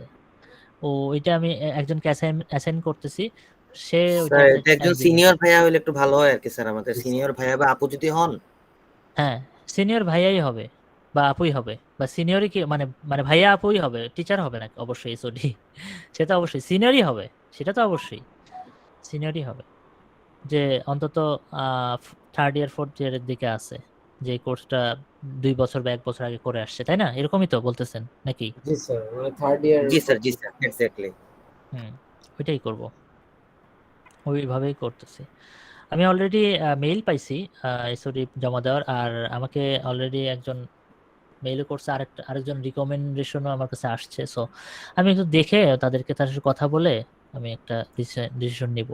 [SPEAKER 1] ওইটা আমি একজনকে অ্যাসাইন করতেছি, সে ওইটা
[SPEAKER 11] স্যার এটা একজন সিনিয়র ভাইয়া হইলে একটু ভালো হয় আর কি স্যার, আমাদের সিনিয়র ভাইয়া বা আপু যদি হন।
[SPEAKER 1] হ্যাঁ, সিনিয়র ভাইয়াই হবে বা আপুই হবে, বা সিনিয়রই কি মানে মানে ভাইয়া আপুই হবে, টিচার হবে না অবশ্যই এসওডি, সেটা অবশ্যই সিনিয়রই হবে, সেটা তো অবশ্যই সিনিয়রই হবে, যে অন্তত থার্ড ইয়ার ফোর্থ ইয়ারের দিকে আছে, যে কোর্সটা 2 বছর বা 1 বছর আগে করে আসছে, তাই না? এরকমই তো বলতেছেন নাকি?
[SPEAKER 2] জি স্যার, মানে থার্ড ইয়ার।
[SPEAKER 11] জি স্যার এক্স্যাক্টলি।
[SPEAKER 1] ওইটাই করব, ওইভাবেই করতেছি। আমি অলরেডি মেইল পাইছি এসওডি জমা দেওয়ার, আর আমাকে অলরেডি একজন মেইলও করছে, আরেকজন রিকমেন্ডেশনও আমার কাছে আসছে। সো আমি একটু দেখে তাদের সাথে কথা বলে আমি একটা ডিসিশন নিব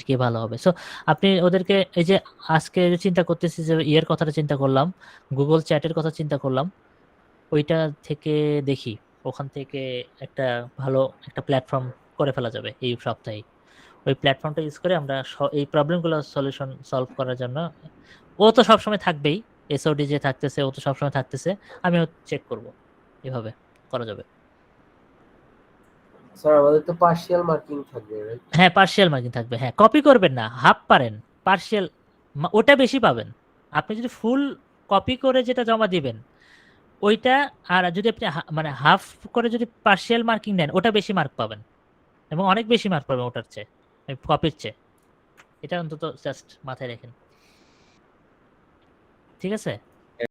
[SPEAKER 1] কি ভালো হবে। সো আপনি ওদেরকে, এই যে আজকে যে চিন্তা করতেছি, যে ইয়ের কথাটা চিন্তা করলাম, গুগল চ্যাটের কথা চিন্তা করলাম, ওইটা থেকে দেখি ওখান থেকে একটা ভালো একটা প্ল্যাটফর্ম করে ফেলা যাবে এই সপ্তাহে। ওই প্ল্যাটফর্মটা ইউজ করে আমরা এই প্রবলেমগুলো সলভ করার জন্য, ও তো সবসময় থাকবেই, এসওডি যে থাকতেছে ও তো সবসময় থাকতেছে, আমিও চেক করব, এভাবে করা যাবে।
[SPEAKER 2] স্যার আমাদের তো পার্শিয়াল মার্কিং থাকবে, রাইট?
[SPEAKER 1] হ্যাঁ, পার্শিয়াল মার্কিং থাকবে। হ্যাঁ, কপি করবেন না, হাফ পারেন, পার্শিয়াল ওটা বেশি পাবেন। আপনি যদি ফুল কপি করে যেটা জমা দিবেন ওইটা, আর যদি আপনি মানে হাফ করে যদি পার্শিয়াল মার্কিং নেন, ওটা বেশি মার্ক পাবেন, এবং অনেক বেশি মার্ক পাবেন ওটার চেয়ে, কপির চেয়ে। এটা অন্তত জাস্ট মাথায় রাখেন, ঠিক আছে?